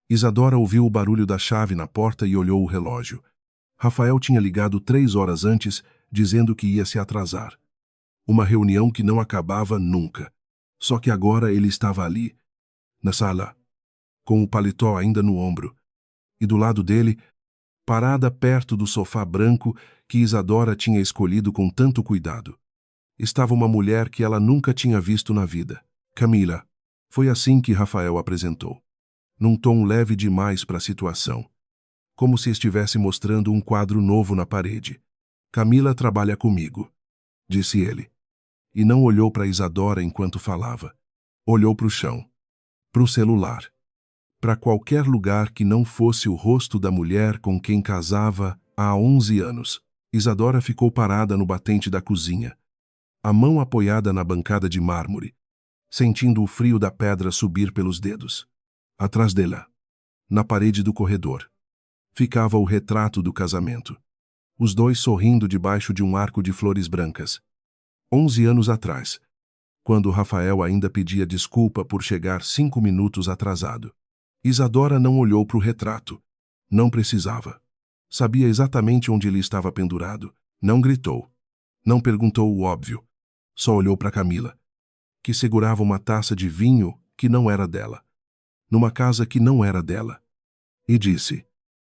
Isadora ouviu o barulho da chave na porta e olhou o relógio. Rafael tinha ligado 3 horas antes, dizendo que ia se atrasar. Uma reunião que não acabava nunca. Só que agora ele estava ali, na sala, com o paletó ainda no ombro. E do lado dele, parada perto do sofá branco que Isadora tinha escolhido com tanto cuidado, estava uma mulher que ela nunca tinha visto na vida. Camila. Foi assim que Rafael apresentou. Num tom leve demais para a situação. Como se estivesse mostrando um quadro novo na parede. Camila trabalha comigo, disse ele. E não olhou para Isadora enquanto falava. Olhou para o chão. Para o celular. Para qualquer lugar que não fosse o rosto da mulher com quem casava há 11 anos. Isadora ficou parada no batente da cozinha, a mão apoiada na bancada de mármore, sentindo o frio da pedra subir pelos dedos. Atrás dela, na parede do corredor, ficava o retrato do casamento. Os dois sorrindo debaixo de um arco de flores brancas. 11 anos atrás, quando Rafael ainda pedia desculpa por chegar 5 minutos atrasado. Isadora não olhou para o retrato. Não precisava. Sabia exatamente onde ele estava pendurado. Não gritou. Não perguntou o óbvio. Só olhou para Camila, que segurava uma taça de vinho que não era dela, numa casa que não era dela, e disse,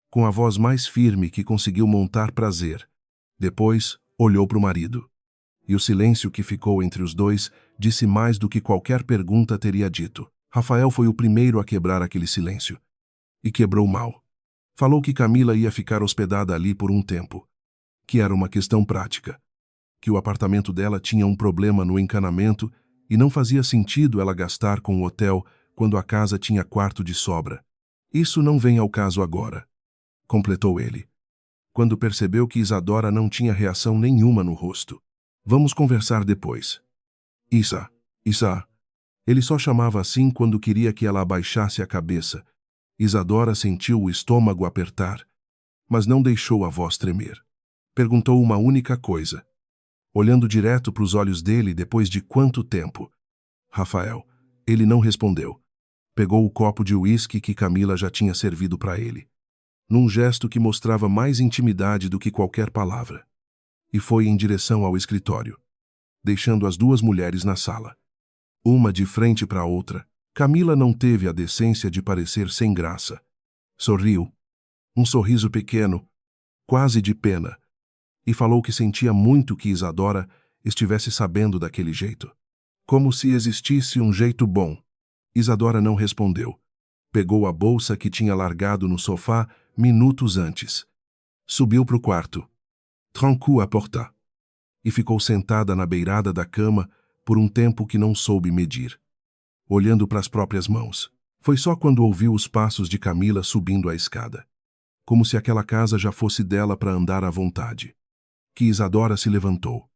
com a voz mais firme que conseguiu montar prazer. Depois, olhou para o marido. E o silêncio que ficou entre os dois disse mais do que qualquer pergunta teria dito. Rafael foi o primeiro a quebrar aquele silêncio. E quebrou mal. Falou que Camila ia ficar hospedada ali por um tempo. Que era uma questão prática. Que o apartamento dela tinha um problema no encanamento e não fazia sentido ela gastar com o hotel quando a casa tinha quarto de sobra. Isso não vem ao caso agora, completou ele, quando percebeu que Isadora não tinha reação nenhuma no rosto. Vamos conversar depois. Isa. Ele só chamava assim quando queria que ela abaixasse a cabeça. Isadora sentiu o estômago apertar, mas não deixou a voz tremer. Perguntou uma única coisa, olhando direto para os olhos dele depois de quanto tempo. Rafael. Ele não respondeu. Pegou o copo de uísque que Camila já tinha servido para ele, num gesto que mostrava mais intimidade do que qualquer palavra, e foi em direção ao escritório, deixando as duas mulheres na sala. Uma de frente para a outra. Camila não teve a decência de parecer sem graça. Sorriu. Um sorriso pequeno, quase de pena, e falou que sentia muito que Isadora estivesse sabendo daquele jeito. Como se existisse um jeito bom. Isadora não respondeu. Pegou a bolsa que tinha largado no sofá minutos antes. Subiu para o quarto. Trancou a porta. E ficou sentada na beirada da cama por um tempo que não soube medir, olhando para as próprias mãos. Foi só quando ouviu os passos de Camila subindo a escada, como se aquela casa já fosse dela para andar à vontade, que Isadora se levantou.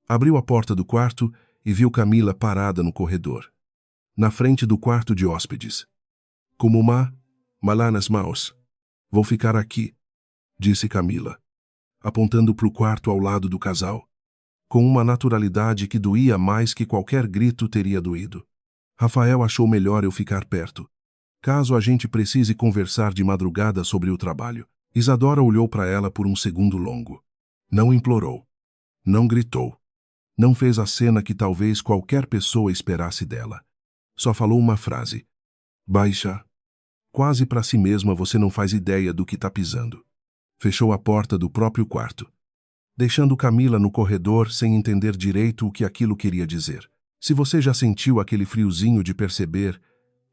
Abriu a porta do quarto e viu Camila parada no corredor, na frente do quarto de hóspedes. Como lá nas mãos. Vou ficar aqui, disse Camila, apontando para o quarto ao lado do casal, com uma naturalidade que doía mais que qualquer grito teria doído. Rafael achou melhor eu ficar perto, caso a gente precise conversar de madrugada sobre o trabalho. Isadora olhou para ela por um segundo longo. Não implorou. Não gritou. Não fez a cena que talvez qualquer pessoa esperasse dela. Só falou uma frase. Baixa. Quase para si mesma você não faz ideia do que está pisando. Fechou a porta do próprio quarto, deixando Camila no corredor sem entender direito o que aquilo queria dizer. Se você já sentiu aquele friozinho de perceber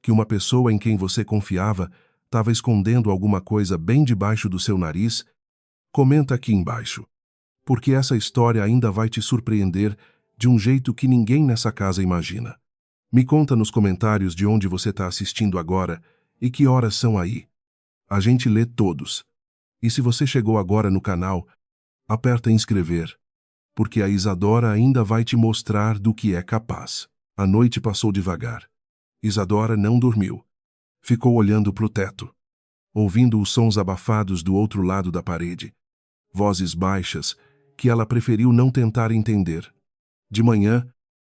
que uma pessoa em quem você confiava estava escondendo alguma coisa bem debaixo do seu nariz, comenta aqui embaixo, porque essa história ainda vai te surpreender de um jeito que ninguém nessa casa imagina. Me conta nos comentários de onde você está assistindo agora e que horas são aí. A gente lê todos. E se você chegou agora no canal, aperta em inscrever, porque a Isadora ainda vai te mostrar do que é capaz. A noite passou devagar. Isadora não dormiu. Ficou olhando para o teto, ouvindo os sons abafados do outro lado da parede. Vozes baixas que ela preferiu não tentar entender. De manhã,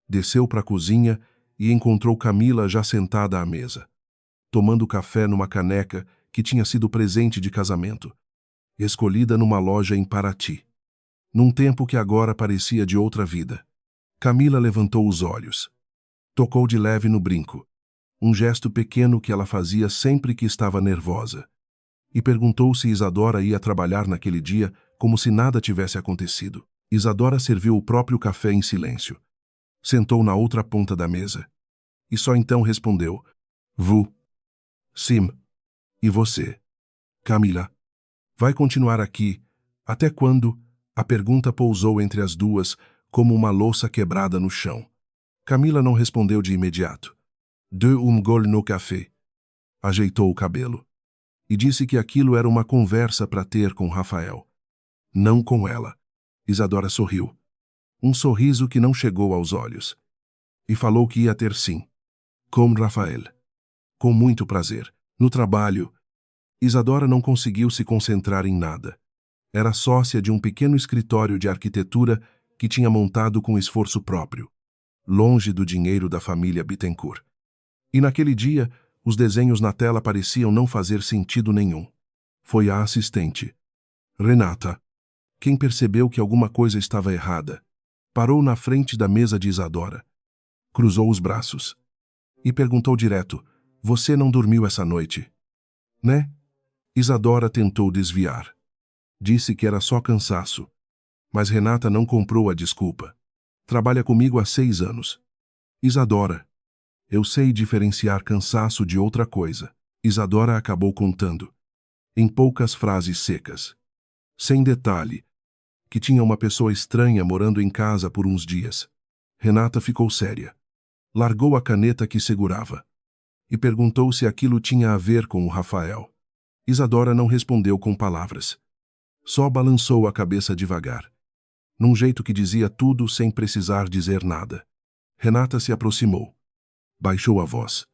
desceu para a cozinha e encontrou Camila já sentada à mesa. tomando café numa caneca que tinha sido presente de casamento, escolhida numa loja em Paraty. Num tempo que agora parecia de outra vida. Camila levantou os olhos. Tocou de leve no brinco, um gesto pequeno que ela fazia sempre que estava nervosa, e perguntou se Isadora ia trabalhar naquele dia como se nada tivesse acontecido. Isadora serviu o próprio café em silêncio. Sentou na outra ponta da mesa. E só então respondeu: Vous. Sim. E você? Camila. Vai continuar aqui? Até quando? A pergunta pousou entre as duas, como uma louça quebrada no chão. Camila não respondeu de imediato. Deu gole no café. Ajeitou o cabelo. E disse que aquilo era uma conversa para ter com Rafael. Não com ela. Isadora sorriu. Um sorriso que não chegou aos olhos. E falou que ia ter sim. Com Rafael. Com muito prazer. No trabalho. Isadora não conseguiu se concentrar em nada. Era sócia de um pequeno escritório de arquitetura que tinha montado com esforço próprio, longe do dinheiro da família Bittencourt. E naquele dia, os desenhos na tela pareciam não fazer sentido nenhum. Foi a assistente, Renata, quem percebeu que alguma coisa estava errada. Parou na frente da mesa de Isadora, cruzou os braços e perguntou direto: Você não dormiu essa noite? Né? Isadora tentou desviar. Disse que era só cansaço. Mas Renata não comprou a desculpa. Trabalha comigo há 6 anos. Isadora. Eu sei diferenciar cansaço de outra coisa. Isadora acabou contando, em poucas frases secas. Sem detalhe, que tinha uma pessoa estranha morando em casa por uns dias. Renata ficou séria. Largou a caneta que segurava. E perguntou se aquilo tinha a ver com o Rafael. Isadora não respondeu com palavras. Só balançou a cabeça devagar, num jeito que dizia tudo sem precisar dizer nada. Renata se aproximou, baixou a voz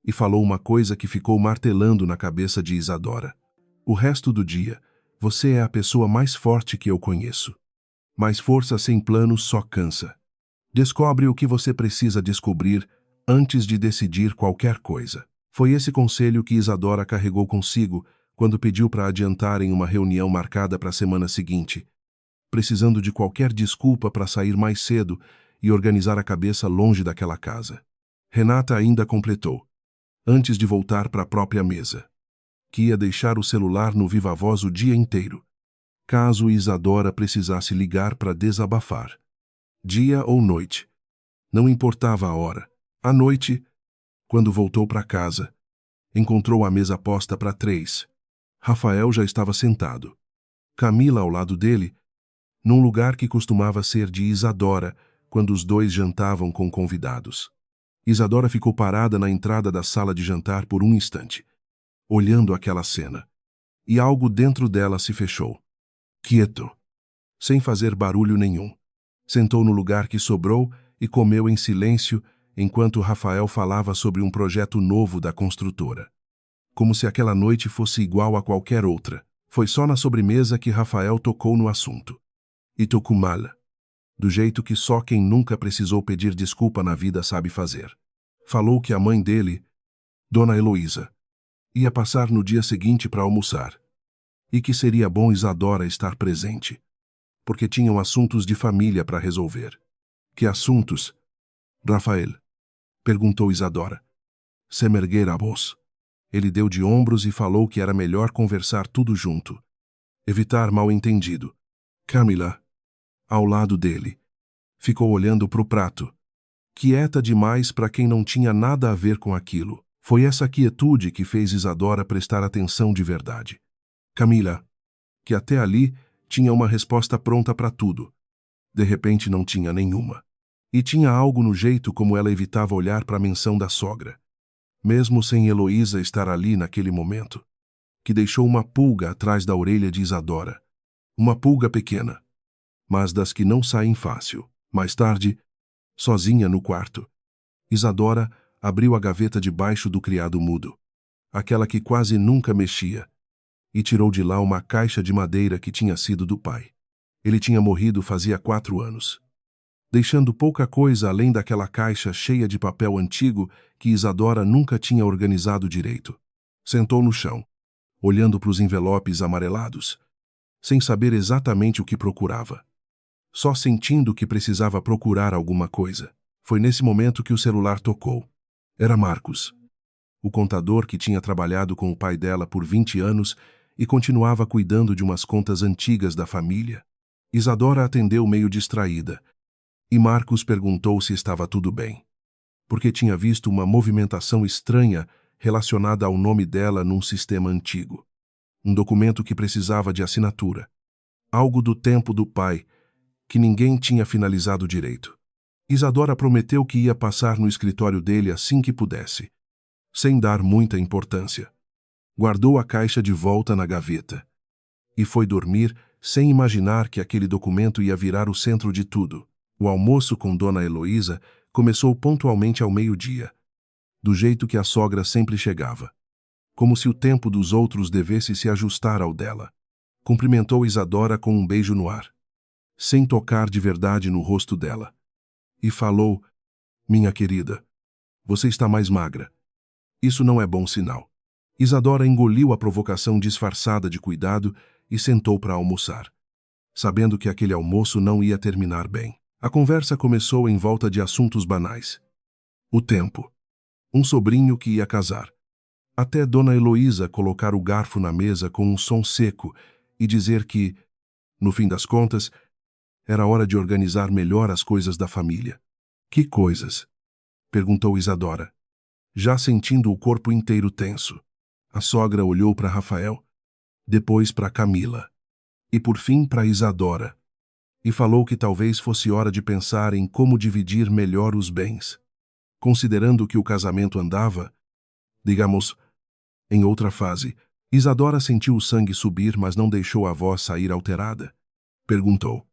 e falou uma coisa que ficou martelando na cabeça de Isadora. O resto do dia, você é a pessoa mais forte que eu conheço. Mas força sem plano só cansa. Descobre o que você precisa descobrir antes de decidir qualquer coisa. Foi esse conselho que Isadora carregou consigo quando pediu para adiantarem uma reunião marcada para a semana seguinte, precisando de qualquer desculpa para sair mais cedo e organizar a cabeça longe daquela casa. Renata ainda completou, antes de voltar para a própria mesa, que ia deixar o celular no viva-voz o dia inteiro, caso Isadora precisasse ligar para desabafar. Dia ou noite. Não importava a hora. À noite, quando voltou para casa, encontrou a mesa posta para 3. Rafael já estava sentado. Camila ao lado dele, num lugar que costumava ser de Isadora quando os dois jantavam com convidados. Isadora ficou parada na entrada da sala de jantar por um instante, olhando aquela cena. E algo dentro dela se fechou. Quieto. Sem fazer barulho nenhum. Sentou no lugar que sobrou e comeu em silêncio enquanto Rafael falava sobre um projeto novo da construtora. Como se aquela noite fosse igual a qualquer outra. Foi só na sobremesa que Rafael tocou no assunto. E tocou mal. Do jeito que só quem nunca precisou pedir desculpa na vida sabe fazer. Falou que a mãe dele, Dona Heloísa, ia passar no dia seguinte para almoçar. E que seria bom Isadora estar presente, porque tinham assuntos de família para resolver. Que assuntos? Rafael, perguntou Isadora. Sem erguer a voz. Ele deu de ombros e falou que era melhor conversar tudo junto. Evitar mal-entendido. Camila, ao lado dele, ficou olhando para o prato, quieta demais para quem não tinha nada a ver com aquilo. Foi essa quietude que fez Isadora prestar atenção de verdade. Camila, que até ali tinha uma resposta pronta para tudo, de repente não tinha nenhuma. E tinha algo no jeito como ela evitava olhar para a menção da sogra, mesmo sem Heloísa estar ali naquele momento, que deixou uma pulga atrás da orelha de Isadora. Uma pulga pequena, mas das que não saem fácil. Mais tarde, sozinha no quarto, Isadora abriu a gaveta debaixo do criado mudo, aquela que quase nunca mexia, e tirou de lá uma caixa de madeira que tinha sido do pai. Ele tinha morrido fazia 4 anos. deixando pouca coisa além daquela caixa cheia de papel antigo que Isadora nunca tinha organizado direito. Sentou no chão, olhando para os envelopes amarelados, sem saber exatamente o que procurava. Só sentindo que precisava procurar alguma coisa. Foi nesse momento que o celular tocou. Era Marcos, o contador que tinha trabalhado com o pai dela por 20 anos e continuava cuidando de umas contas antigas da família. Isadora atendeu meio distraída, e Marcos perguntou se estava tudo bem, porque tinha visto uma movimentação estranha relacionada ao nome dela num sistema antigo. Um documento que precisava de assinatura. Algo do tempo do pai, que ninguém tinha finalizado direito. Isadora prometeu que ia passar no escritório dele assim que pudesse, sem dar muita importância. Guardou a caixa de volta na gaveta e foi dormir sem imaginar que aquele documento ia virar o centro de tudo. O almoço com Dona Heloísa começou pontualmente ao meio-dia, do jeito que a sogra sempre chegava, como se o tempo dos outros devesse se ajustar ao dela. Cumprimentou Isadora com um beijo no ar, sem tocar de verdade no rosto dela, e falou: "Minha querida, você está mais magra. Isso não é bom sinal." Isadora engoliu a provocação disfarçada de cuidado e sentou para almoçar, sabendo que aquele almoço não ia terminar bem. A conversa começou em volta de assuntos banais. O tempo. Um sobrinho que ia casar. Até Dona Heloísa colocar o garfo na mesa com um som seco e dizer que, no fim das contas, era hora de organizar melhor as coisas da família. "Que coisas?" perguntou Isadora, já sentindo o corpo inteiro tenso. A sogra olhou para Rafael, depois para Camila, e por fim para Isadora, e falou que talvez fosse hora de pensar em como dividir melhor os bens, considerando que o casamento andava, digamos, em outra fase. Isadora sentiu o sangue subir, mas não deixou a voz sair alterada. Perguntou,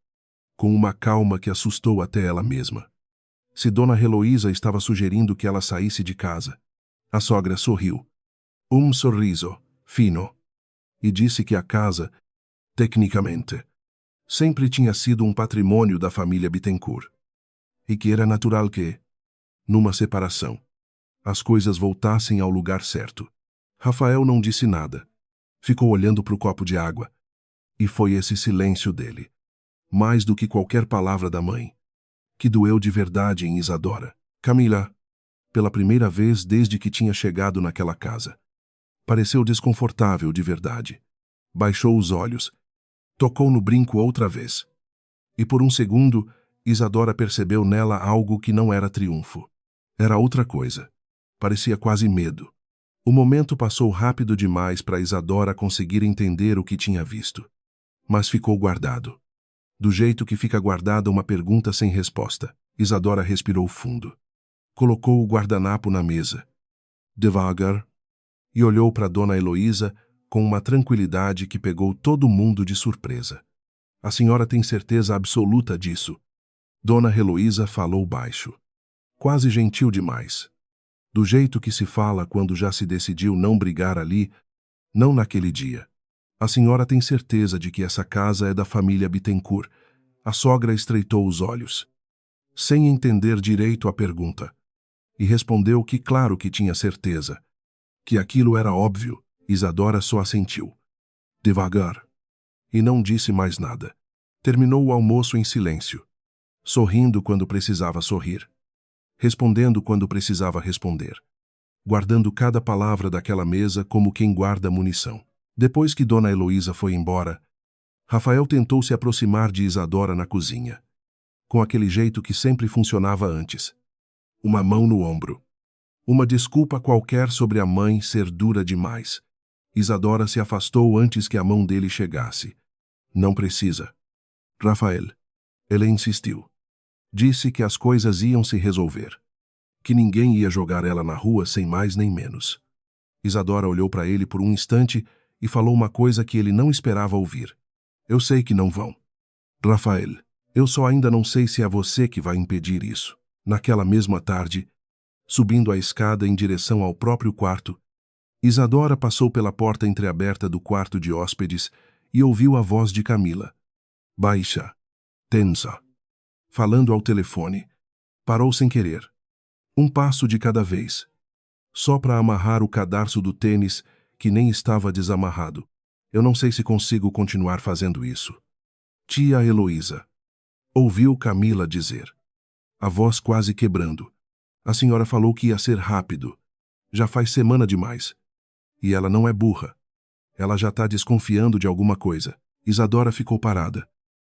com uma calma que assustou até ela mesma, se Dona Heloísa estava sugerindo que ela saísse de casa. A sogra sorriu, sorriso fino, e disse que a casa, tecnicamente, sempre tinha sido um patrimônio da família Bittencourt, e que era natural que, numa separação, as coisas voltassem ao lugar certo. Rafael não disse nada. Ficou olhando para o copo de água, e foi esse silêncio dele, mais do que qualquer palavra da mãe, que doeu de verdade em Isadora. Camila, pela primeira vez desde que tinha chegado naquela casa, pareceu desconfortável de verdade. Baixou os olhos, tocou no brinco outra vez, e por um segundo Isadora percebeu nela algo que não era triunfo. Era outra coisa. Parecia quase medo. O momento passou rápido demais para Isadora conseguir entender o que tinha visto. Mas ficou guardado. Do jeito que fica guardada uma pergunta sem resposta. Isadora respirou fundo. Colocou o guardanapo na mesa, devagar, e olhou para Dona Heloísa com uma tranquilidade que pegou todo mundo de surpresa. "A senhora tem certeza absoluta disso?" Dona Heloísa falou baixo, quase gentil demais, do jeito que se fala quando já se decidiu não brigar ali, não naquele dia. "A senhora tem certeza de que essa casa é da família Bittencourt?" A sogra estreitou os olhos, sem entender direito a pergunta, e respondeu que claro que tinha certeza, que aquilo era óbvio. Isadora só assentiu, devagar, e não disse mais nada. Terminou o almoço em silêncio, sorrindo quando precisava sorrir, respondendo quando precisava responder, guardando cada palavra daquela mesa como quem guarda munição. Depois que Dona Heloísa foi embora, Rafael tentou se aproximar de Isadora na cozinha, com aquele jeito que sempre funcionava antes. Uma mão no ombro. Uma desculpa qualquer sobre a mãe ser dura demais. Isadora se afastou antes que a mão dele chegasse. "Não precisa." "Rafael." Ele insistiu. Disse que as coisas iam se resolver, que ninguém ia jogar ela na rua sem mais nem menos. Isadora olhou para ele por um instante e falou uma coisa que ele não esperava ouvir. "Eu sei que não vão." "Rafael, eu só ainda não sei se é você que vai impedir isso." Naquela mesma tarde, subindo a escada em direção ao próprio quarto, Isadora passou pela porta entreaberta do quarto de hóspedes e ouviu a voz de Camila, baixa, tensa. falando ao telefone. Parou sem querer. Um passo de cada vez. Só para amarrar o cadarço do tênis, que nem estava desamarrado. Eu não sei se consigo continuar fazendo isso. Tia Heloísa. Ouviu Camila dizer. A voz quase quebrando. A senhora falou que ia ser rápido. Já faz semana demais. E ela não é burra. Ela já está desconfiando de alguma coisa. Isadora ficou parada.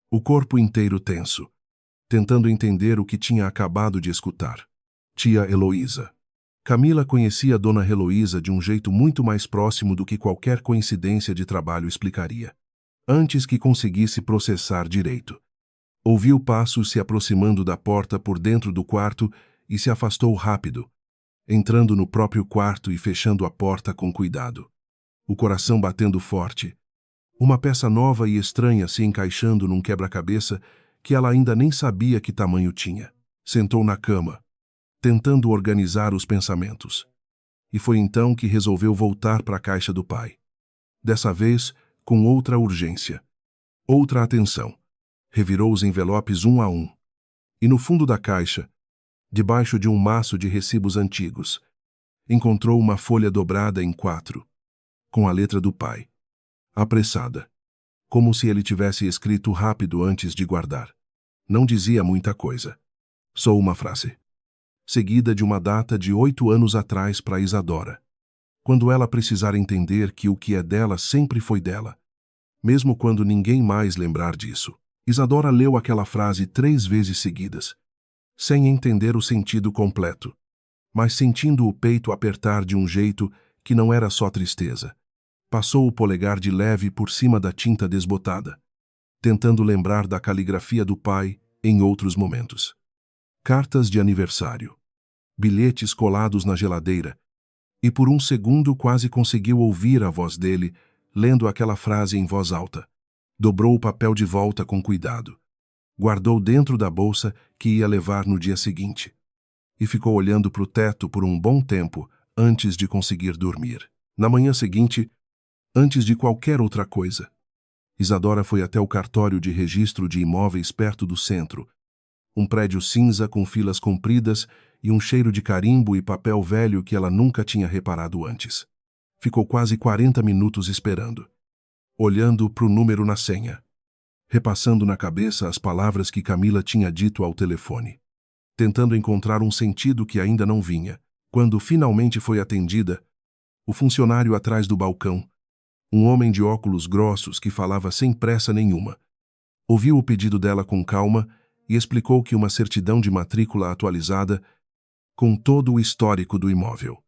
O corpo inteiro tenso, tentando entender o que tinha acabado de escutar. Tia Heloísa. Camila conhecia Dona Heloísa de um jeito muito mais próximo do que qualquer coincidência de trabalho explicaria. Antes que conseguisse processar direito. Ouviu passos se aproximando da porta por dentro do quarto e se afastou rápido, entrando no próprio quarto e fechando a porta com cuidado. O coração batendo forte. Uma peça nova e estranha se encaixando num quebra-cabeça que ela ainda nem sabia que tamanho tinha. Sentou na cama, tentando organizar os pensamentos. E foi então que resolveu voltar para a caixa do pai. Dessa vez, com outra urgência. Outra atenção. Revirou os envelopes um a um. E no fundo da caixa, debaixo de um maço de recibos antigos, encontrou uma folha dobrada em 4, com a letra do pai. Apressada. Como se ele tivesse escrito rápido antes de guardar. Não dizia muita coisa. Só uma frase. Seguida de uma data de 8 anos atrás para Isadora. Quando ela precisar entender que o que é dela sempre foi dela. Mesmo quando ninguém mais lembrar disso. Isadora leu aquela frase 3 vezes seguidas. Sem entender o sentido completo. Mas sentindo o peito apertar de um jeito que não era só tristeza. Passou o polegar de leve por cima da tinta desbotada, tentando lembrar da caligrafia do pai em outros momentos. Cartas de aniversário. Bilhetes colados na geladeira. E por um segundo quase conseguiu ouvir a voz dele, lendo aquela frase em voz alta. Dobrou o papel de volta com cuidado. Guardou dentro da bolsa que ia levar no dia seguinte. E ficou olhando para o teto por um bom tempo antes de conseguir dormir. Na manhã seguinte, antes de qualquer outra coisa, Isadora foi até o cartório de registro de imóveis perto do centro. Um prédio cinza com filas compridas e um cheiro de carimbo e papel velho que ela nunca tinha reparado antes. Ficou quase 40 minutos esperando, olhando para o número na senha, repassando na cabeça as palavras que Camila tinha dito ao telefone, tentando encontrar um sentido que ainda não vinha. Quando finalmente foi atendida, o funcionário atrás do balcão, um homem de óculos grossos que falava sem pressa nenhuma, ouviu o pedido dela com calma e explicou que uma certidão de matrícula atualizada, com todo o histórico do imóvel,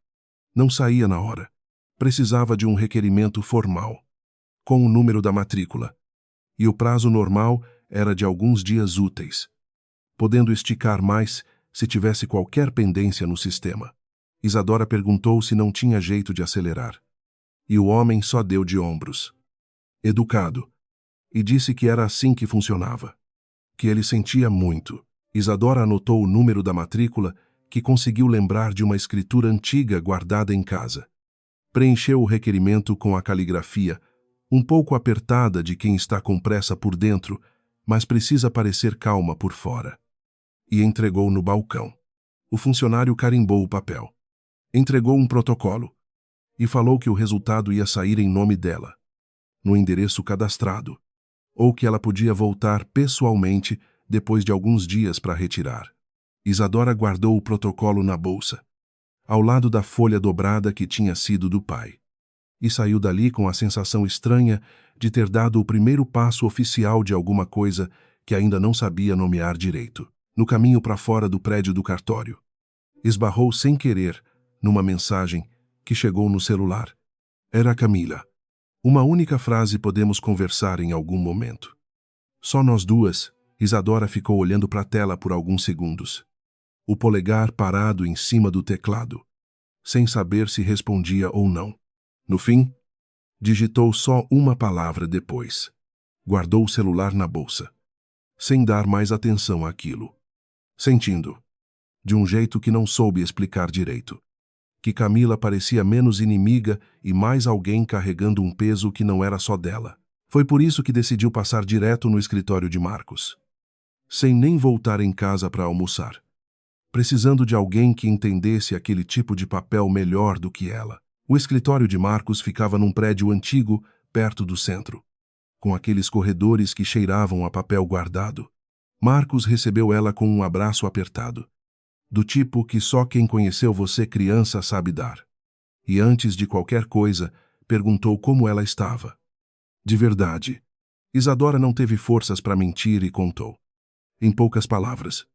não saía na hora. Precisava de um requerimento formal, com o número da matrícula, e o prazo normal era de alguns dias úteis, podendo esticar mais se tivesse qualquer pendência no sistema. Isadora perguntou se não tinha jeito de acelerar. E o homem só deu de ombros. Educado. E disse que era assim que funcionava. Que ele sentia muito. Isadora anotou o número da matrícula, que conseguiu lembrar de uma escritura antiga guardada em casa. Preencheu o requerimento com a caligrafia, um pouco apertada de quem está com pressa por dentro, mas precisa parecer calma por fora. E entregou no balcão. O funcionário carimbou o papel. Entregou um protocolo. E falou que o resultado ia sair em nome dela, no endereço cadastrado, ou que ela podia voltar pessoalmente depois de alguns dias para retirar. Isadora guardou o protocolo na bolsa, ao lado da folha dobrada que tinha sido do pai, e saiu dali com a sensação estranha de ter dado o primeiro passo oficial de alguma coisa que ainda não sabia nomear direito. No caminho para fora do prédio do cartório, esbarrou sem querer numa mensagem que chegou no celular. Era a Camila. Uma única frase: podemos conversar em algum momento. Só nós duas. Isadora ficou olhando para a tela por alguns segundos. O polegar parado em cima do teclado, sem saber se respondia ou não. No fim, digitou só uma palavra depois. Guardou o celular na bolsa, sem dar mais atenção àquilo. Sentindo, de um jeito que não soube explicar direito, que Camila parecia menos inimiga e mais alguém carregando um peso que não era só dela. Foi por isso que decidiu passar direto no escritório de Marcos. sem nem voltar em casa para almoçar, precisando de alguém que entendesse aquele tipo de papel melhor do que ela. O escritório de Marcos ficava num prédio antigo, perto do centro, com aqueles corredores que cheiravam a papel guardado. Marcos recebeu ela com um abraço apertado, do tipo que só quem conheceu você criança sabe dar. E antes de qualquer coisa, perguntou como ela estava. De verdade. Isadora não teve forças para mentir e contou, em poucas palavras,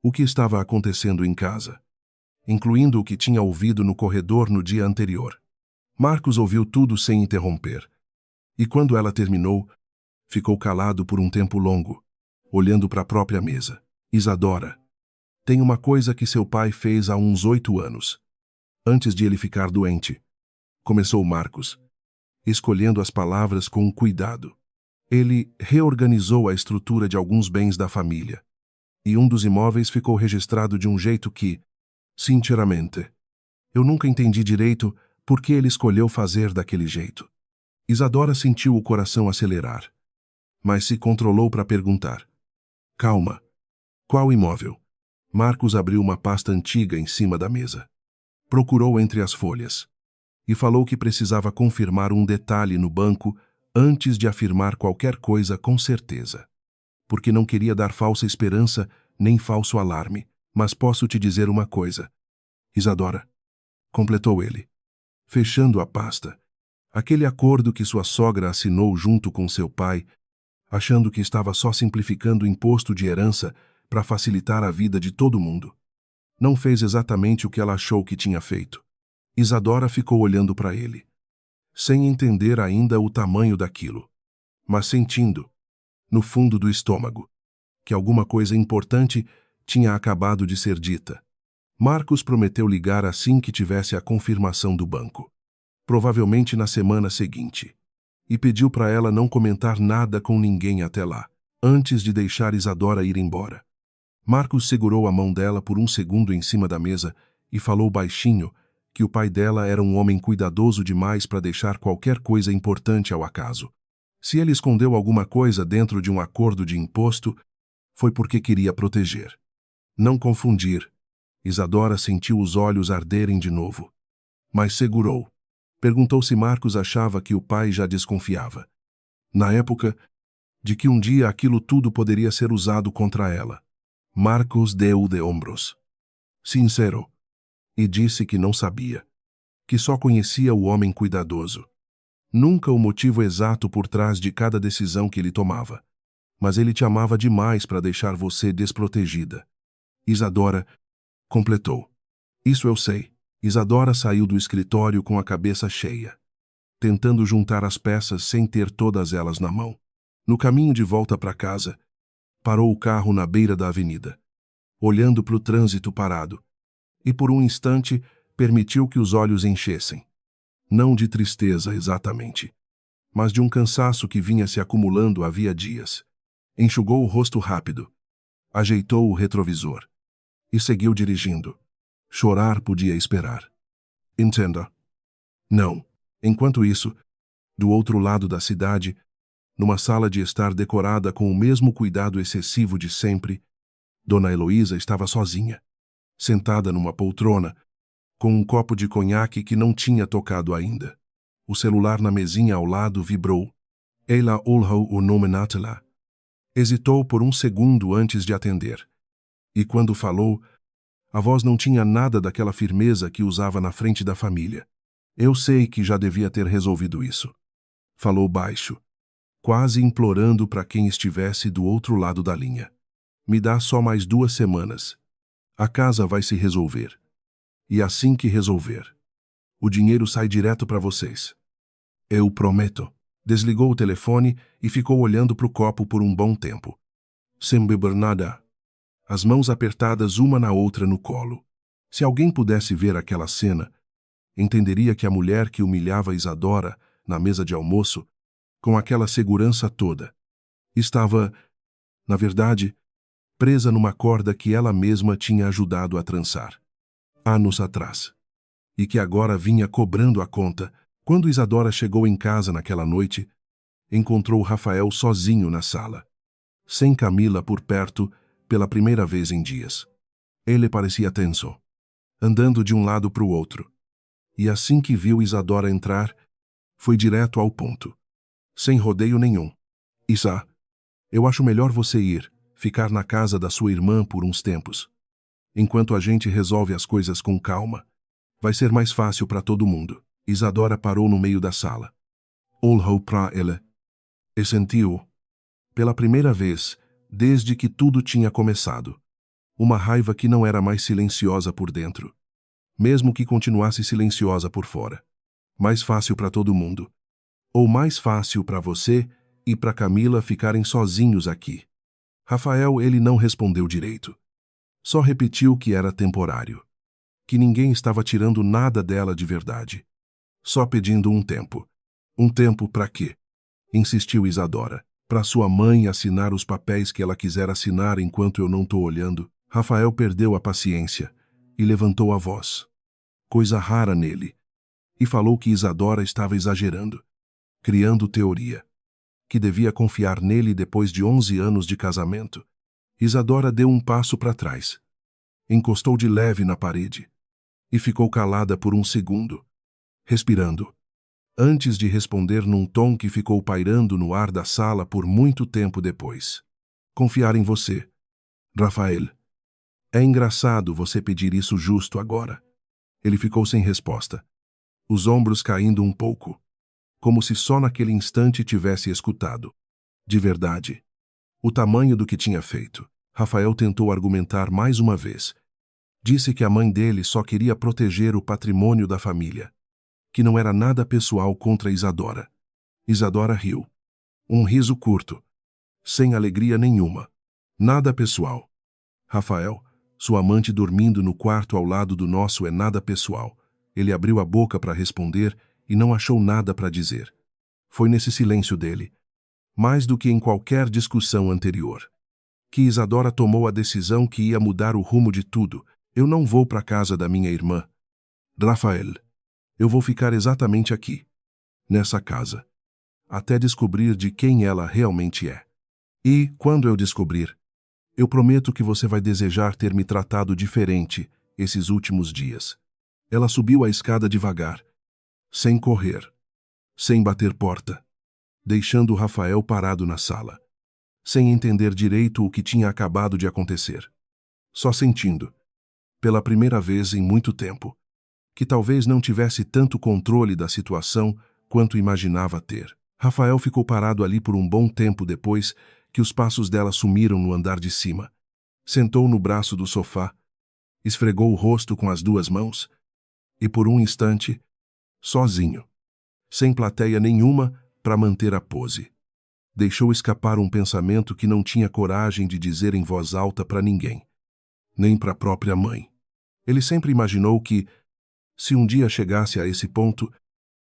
o que estava acontecendo em casa, incluindo o que tinha ouvido no corredor no dia anterior. Marcos ouviu tudo sem interromper. E quando ela terminou, ficou calado por um tempo longo, olhando para a própria mesa. Isadora, tem uma coisa que seu pai fez há uns 8 anos, antes de ele ficar doente. Começou Marcos, escolhendo as palavras com cuidado. Ele reorganizou a estrutura de alguns bens da família, e um dos imóveis ficou registrado de um jeito que, sinceramente, eu nunca entendi direito por que ele escolheu fazer daquele jeito. Isadora sentiu o coração acelerar, mas se controlou para perguntar. Calma. Qual imóvel? Marcos abriu uma pasta antiga em cima da mesa. Procurou entre as folhas e falou que precisava confirmar um detalhe no banco antes de afirmar qualquer coisa com certeza, porque não queria dar falsa esperança nem falso alarme. Mas posso te dizer uma coisa, Isadora, completou ele, fechando a pasta. Aquele acordo que sua sogra assinou junto com seu pai, achando que estava só simplificando o imposto de herança para facilitar a vida de todo mundo. Não fez exatamente o que ela achou que tinha feito. Isadora ficou olhando para ele, sem entender ainda o tamanho daquilo, mas sentindo, no fundo do estômago, que alguma coisa importante tinha acabado de ser dita. Marcos prometeu ligar assim que tivesse a confirmação do banco, provavelmente na semana seguinte, e pediu para ela não comentar nada com ninguém até lá, antes de deixar Isadora ir embora. Marcos segurou a mão dela por um segundo em cima da mesa e falou baixinho que o pai dela era um homem cuidadoso demais para deixar qualquer coisa importante ao acaso. Se ele escondeu alguma coisa dentro de um acordo de imposto, foi porque queria proteger. Não confundir. Isadora sentiu os olhos arderem de novo, mas segurou. Perguntou se Marcos achava que o pai já desconfiava, na época, de que um dia aquilo tudo poderia ser usado contra ela. Marcos deu de ombros, sincero, e disse que não sabia, que só conhecia o homem cuidadoso. Nunca o motivo exato por trás de cada decisão que ele tomava. Mas ele te amava demais para deixar você desprotegida. Isadora completou. Isso eu sei. Isadora saiu do escritório com a cabeça cheia, tentando juntar as peças sem ter todas elas na mão. No caminho de volta para casa, parou o carro na beira da avenida, olhando para o trânsito parado, e por um instante permitiu que os olhos enchessem. Não de tristeza exatamente, mas de um cansaço que vinha se acumulando havia dias. Enxugou o rosto rápido, ajeitou o retrovisor e seguiu dirigindo. Chorar podia esperar. Entenda. Não. Enquanto isso, do outro lado da cidade, numa sala de estar decorada com o mesmo cuidado excessivo de sempre, Dona Heloísa estava sozinha, sentada numa poltrona, com um copo de conhaque que não tinha tocado ainda. O celular na mesinha ao lado vibrou. Ela olhou o nome Natala. Hesitou por um segundo antes de atender. E quando falou, a voz não tinha nada daquela firmeza que usava na frente da família. Eu sei que já devia ter resolvido isso. Falou baixo, quase implorando para quem estivesse do outro lado da linha. Me dá só mais 2 semanas. A casa vai se resolver. E assim que resolver, o dinheiro sai direto para vocês. Eu prometo. Desligou o telefone e ficou olhando para o copo por um bom tempo, sem beber nada, as mãos apertadas uma na outra no colo. Se alguém pudesse ver aquela cena, entenderia que a mulher que humilhava Isadora na mesa de almoço, com aquela segurança toda, estava, na verdade, presa numa corda que ela mesma tinha ajudado a trançar, anos atrás, e que agora vinha cobrando a conta. Quando Isadora chegou em casa naquela noite, encontrou Rafael sozinho na sala, sem Camila por perto pela primeira vez em dias. Ele parecia tenso, andando de um lado para o outro. E assim que viu Isadora entrar, foi direto ao ponto, sem rodeio nenhum. Isa, eu acho melhor você ir, ficar na casa da sua irmã por uns tempos. Enquanto a gente resolve as coisas com calma, vai ser mais fácil para todo mundo. Isadora parou no meio da sala. Olhou para ele e sentiu, pela primeira vez, desde que tudo tinha começado, uma raiva que não era mais silenciosa por dentro, mesmo que continuasse silenciosa por fora. Mais fácil para todo mundo. Ou mais fácil para você e para Camila ficarem sozinhos aqui. Rafael, ele não respondeu direito. Só repetiu que era temporário. Que ninguém estava tirando nada dela de verdade. Só pedindo um tempo. Um tempo para quê? Insistiu Isadora. Para sua mãe assinar os papéis que ela quiser assinar enquanto eu não estou olhando. Rafael perdeu a paciência e levantou a voz. Coisa rara nele. E falou que Isadora estava exagerando, criando teoria. Que devia confiar nele depois de 11 anos de casamento. Isadora deu um passo para trás. Encostou de leve na parede. E ficou calada por um segundo, respirando, antes de responder num tom que ficou pairando no ar da sala por muito tempo depois. Confiar em você, Rafael. É engraçado você pedir isso justo agora. Ele ficou sem resposta, os ombros caindo um pouco, como se só naquele instante tivesse escutado. De verdade, o tamanho do que tinha feito. Rafael tentou argumentar mais uma vez. Disse que a mãe dele só queria proteger o patrimônio da família, que não era nada pessoal contra Isadora. Isadora riu. Um riso curto, sem alegria nenhuma. Nada pessoal. Rafael, sua amante dormindo no quarto ao lado do nosso é nada pessoal. Ele abriu a boca para responder e não achou nada para dizer. Foi nesse silêncio dele, mais do que em qualquer discussão anterior, que Isadora tomou a decisão que ia mudar o rumo de tudo. Eu não vou para a casa da minha irmã, Rafael. Eu vou ficar exatamente aqui, nessa casa, até descobrir de quem ela realmente é. E, quando eu descobrir, eu prometo que você vai desejar ter me tratado diferente esses últimos dias. Ela subiu a escada devagar, sem correr, sem bater porta, deixando Rafael parado na sala, sem entender direito o que tinha acabado de acontecer. Só sentindo, pela primeira vez em muito tempo, que talvez não tivesse tanto controle da situação quanto imaginava ter. Rafael ficou parado ali por um bom tempo depois que os passos dela sumiram no andar de cima. Sentou no braço do sofá, esfregou o rosto com as duas mãos e, por um instante, sozinho, sem plateia nenhuma para manter a pose, deixou escapar um pensamento que não tinha coragem de dizer em voz alta para ninguém, nem para a própria mãe. Ele sempre imaginou que, se um dia chegasse a esse ponto,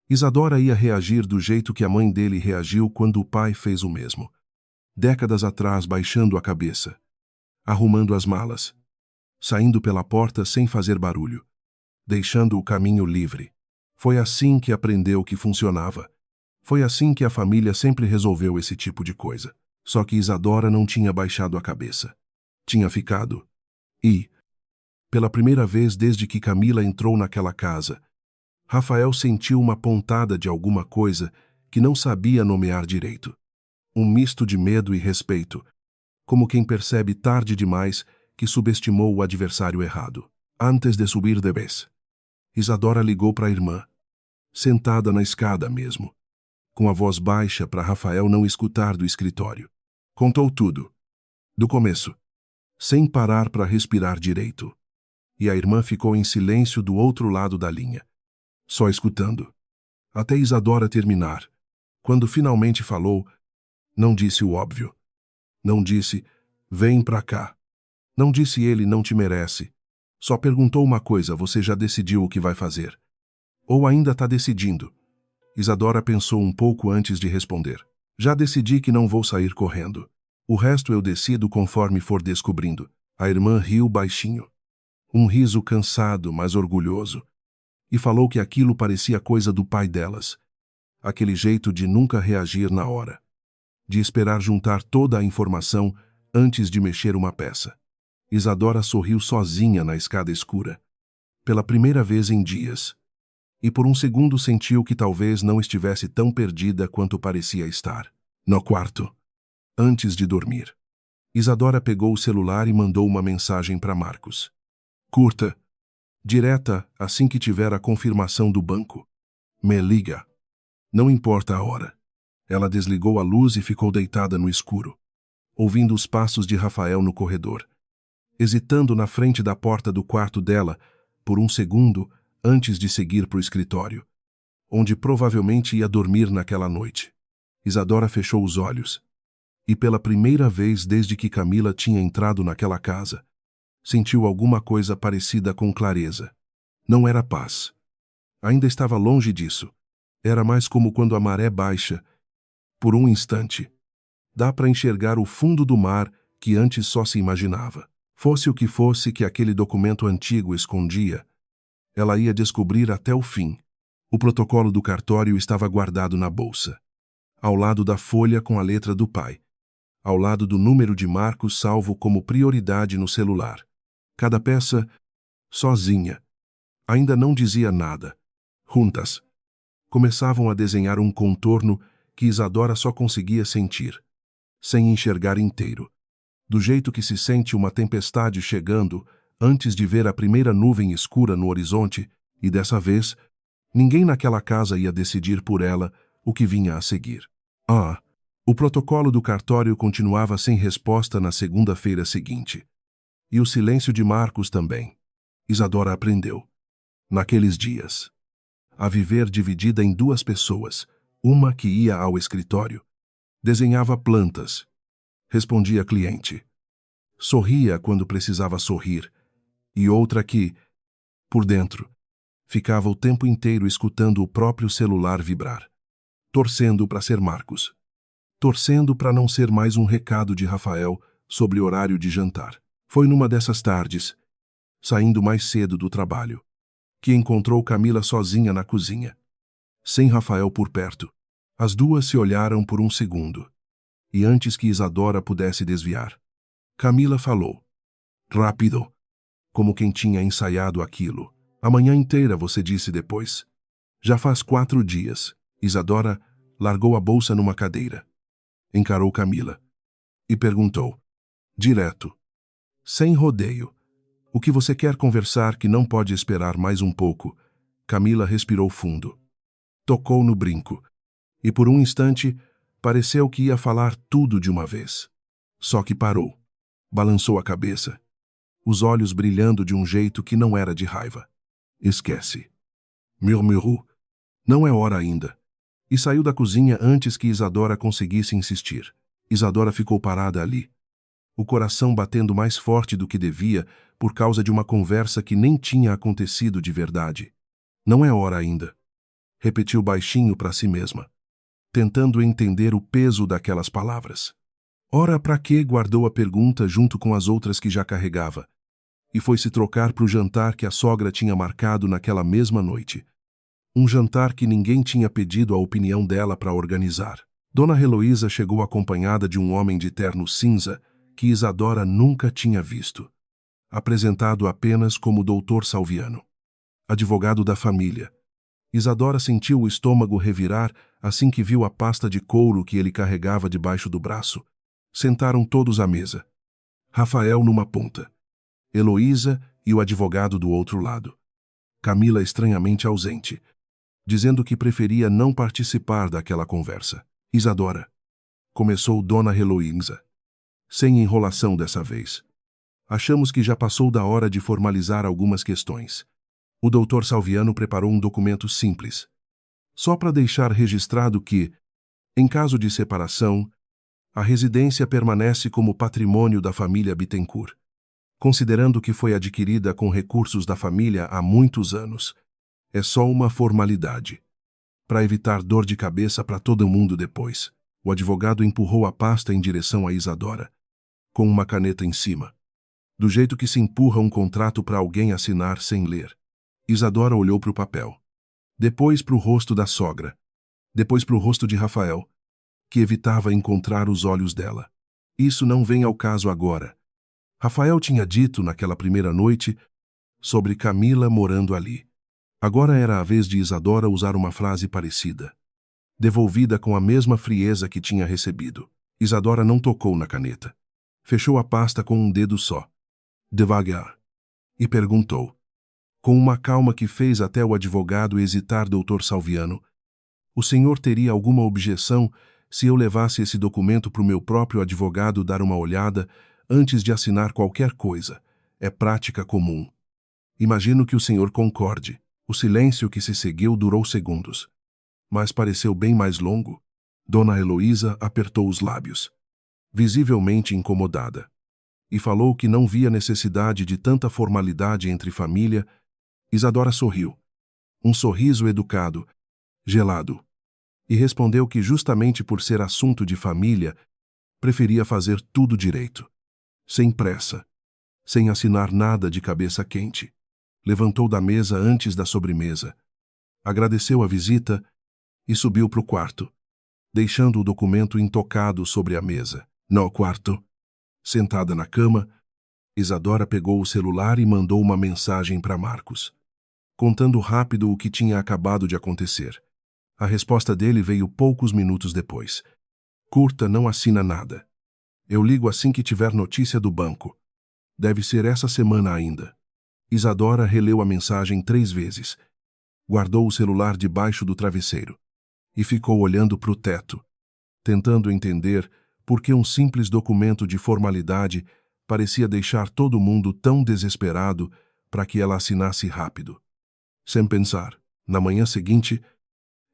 Isadora ia reagir do jeito que a mãe dele reagiu quando o pai fez o mesmo. Décadas atrás, baixando a cabeça, arrumando as malas, saindo pela porta sem fazer barulho, deixando o caminho livre. Foi assim que aprendeu que funcionava. Foi assim que a família sempre resolveu esse tipo de coisa. Só que Isadora não tinha baixado a cabeça. Tinha ficado. E, pela primeira vez desde que Camila entrou naquela casa, Rafael sentiu uma pontada de alguma coisa que não sabia nomear direito. Um misto de medo e respeito, como quem percebe tarde demais que subestimou o adversário errado. Antes de subir de vez, Isadora ligou para a irmã, sentada na escada mesmo, com a voz baixa para Rafael não escutar do escritório. Contou tudo, do começo, sem parar para respirar direito. E a irmã ficou em silêncio do outro lado da linha, só escutando. Até Isadora terminar. Quando finalmente falou, não disse o óbvio. Não disse, vem pra cá. Não disse ele não te merece. Só perguntou uma coisa, você já decidiu o que vai fazer? Ou ainda tá decidindo? Isadora pensou um pouco antes de responder. Já decidi que não vou sair correndo. O resto eu decido conforme for descobrindo. A irmã riu baixinho. Um riso cansado, mas orgulhoso. E falou que aquilo parecia coisa do pai delas. Aquele jeito de nunca reagir na hora. de esperar juntar toda a informação antes de mexer uma peça. Isadora sorriu sozinha na escada escura, pela primeira vez em dias, e por um segundo sentiu que talvez não estivesse tão perdida quanto parecia estar. No quarto, antes de dormir, Isadora pegou o celular e mandou uma mensagem para Marcos. Curta, direta, assim que tiver a confirmação do banco. Me liga. Não importa a hora. Ela desligou a luz e ficou deitada no escuro, ouvindo os passos de Rafael no corredor, hesitando na frente da porta do quarto dela por um segundo antes de seguir para o escritório, onde provavelmente ia dormir naquela noite. Isadora fechou os olhos e, pela primeira vez desde que Camila tinha entrado naquela casa, sentiu alguma coisa parecida com clareza. Não era paz. Ainda estava longe disso. Era mais como quando a maré baixa. Por um instante, dá para enxergar o fundo do mar que antes só se imaginava. Fosse o que fosse que aquele documento antigo escondia, ela ia descobrir até o fim. O protocolo do cartório estava guardado na bolsa, ao lado da folha com a letra do pai, ao lado do número de Marcos salvo como prioridade no celular. Cada peça, sozinha, ainda não dizia nada. Juntas, começavam a desenhar um contorno que Isadora só conseguia sentir, sem enxergar inteiro, do jeito que se sente uma tempestade chegando antes de ver a primeira nuvem escura no horizonte, e dessa vez, ninguém naquela casa ia decidir por ela o que vinha a seguir. O protocolo do cartório continuava sem resposta na segunda-feira seguinte. E o silêncio de Marcos também. Isadora aprendeu, naqueles dias, a viver dividida em duas pessoas, uma que ia ao escritório, desenhava plantas, respondia cliente, sorria quando precisava sorrir, e outra que, por dentro, ficava o tempo inteiro escutando o próprio celular vibrar, torcendo para ser Marcos, torcendo para não ser mais um recado de Rafael sobre horário de jantar. Foi numa dessas tardes, saindo mais cedo do trabalho, que encontrou Camila sozinha na cozinha, sem Rafael por perto. As duas se olharam por um segundo, e antes que Isadora pudesse desviar, Camila falou, rápido, como quem tinha ensaiado aquilo. A manhã inteira, você disse depois. Já faz 4 dias. Isadora largou a bolsa numa cadeira, encarou Camila e perguntou, direto, sem rodeio, o que você quer conversar que não pode esperar mais um pouco? Camila respirou fundo, tocou no brinco, e por um instante pareceu que ia falar tudo de uma vez. Só que parou, balançou a cabeça, os olhos brilhando de um jeito que não era de raiva. Esquece. Murmurou. Não é hora ainda. E saiu da cozinha antes que Isadora conseguisse insistir. Isadora ficou parada ali, o coração batendo mais forte do que devia por causa de uma conversa que nem tinha acontecido de verdade. Não é hora ainda. Repetiu baixinho para si mesma, tentando entender o peso daquelas palavras. Ora para quê? Guardou a pergunta junto com as outras que já carregava, e foi se trocar para o jantar que a sogra tinha marcado naquela mesma noite. Um jantar que ninguém tinha pedido a opinião dela para organizar. Dona Heloísa chegou acompanhada de um homem de terno cinza que Isadora nunca tinha visto, apresentado apenas como Dr. Salviano, advogado da família. Isadora sentiu o estômago revirar assim que viu a pasta de couro que ele carregava debaixo do braço. Sentaram todos à mesa. Rafael numa ponta, Heloísa e o advogado do outro lado. Camila estranhamente ausente, dizendo que preferia não participar daquela conversa. Isadora, começou Dona Heloísa, sem enrolação dessa vez. Achamos que já passou da hora de formalizar algumas questões. O Dr. Salviano preparou um documento simples, só para deixar registrado que, em caso de separação, a residência permanece como patrimônio da família Bittencourt, considerando que foi adquirida com recursos da família há muitos anos. É só uma formalidade, para evitar dor de cabeça para todo mundo depois. O advogado empurrou a pasta em direção a Isadora, com uma caneta em cima, do jeito que se empurra um contrato para alguém assinar sem ler. Isadora olhou para o papel, depois para o rosto da sogra, depois para o rosto de Rafael, que evitava encontrar os olhos dela. Isso não vem ao caso agora. Rafael tinha dito naquela primeira noite sobre Camila morando ali. Agora era a vez de Isadora usar uma frase parecida, devolvida com a mesma frieza que tinha recebido. Isadora não tocou na caneta. Fechou a pasta com um dedo só, devagar, e perguntou, com uma calma que fez até o advogado hesitar: Dr. Salviano, o senhor teria alguma objeção se eu levasse esse documento para o meu próprio advogado dar uma olhada antes de assinar qualquer coisa? É prática comum. Imagino que o senhor concorde. O silêncio que se seguiu durou segundos, mas pareceu bem mais longo. Dona Heloísa apertou os lábios, visivelmente incomodada, e falou que não via necessidade de tanta formalidade entre família. Isadora sorriu, um sorriso educado, gelado, e respondeu que justamente por ser assunto de família, preferia fazer tudo direito, sem pressa, sem assinar nada de cabeça quente. Levantou da mesa antes da sobremesa, agradeceu a visita e subiu para o quarto, deixando o documento intocado sobre a mesa. No quarto, sentada na cama, Isadora pegou o celular e mandou uma mensagem para Marcos, contando rápido o que tinha acabado de acontecer. A resposta dele veio poucos minutos depois. Curta: não assina nada. Eu ligo assim que tiver notícia do banco. Deve ser essa semana ainda. Isadora releu a mensagem 3 vezes, guardou o celular debaixo do travesseiro e ficou olhando para o teto, tentando entender por que um simples documento de formalidade parecia deixar todo mundo tão desesperado para que ela assinasse rápido. Sem pensar, na manhã seguinte,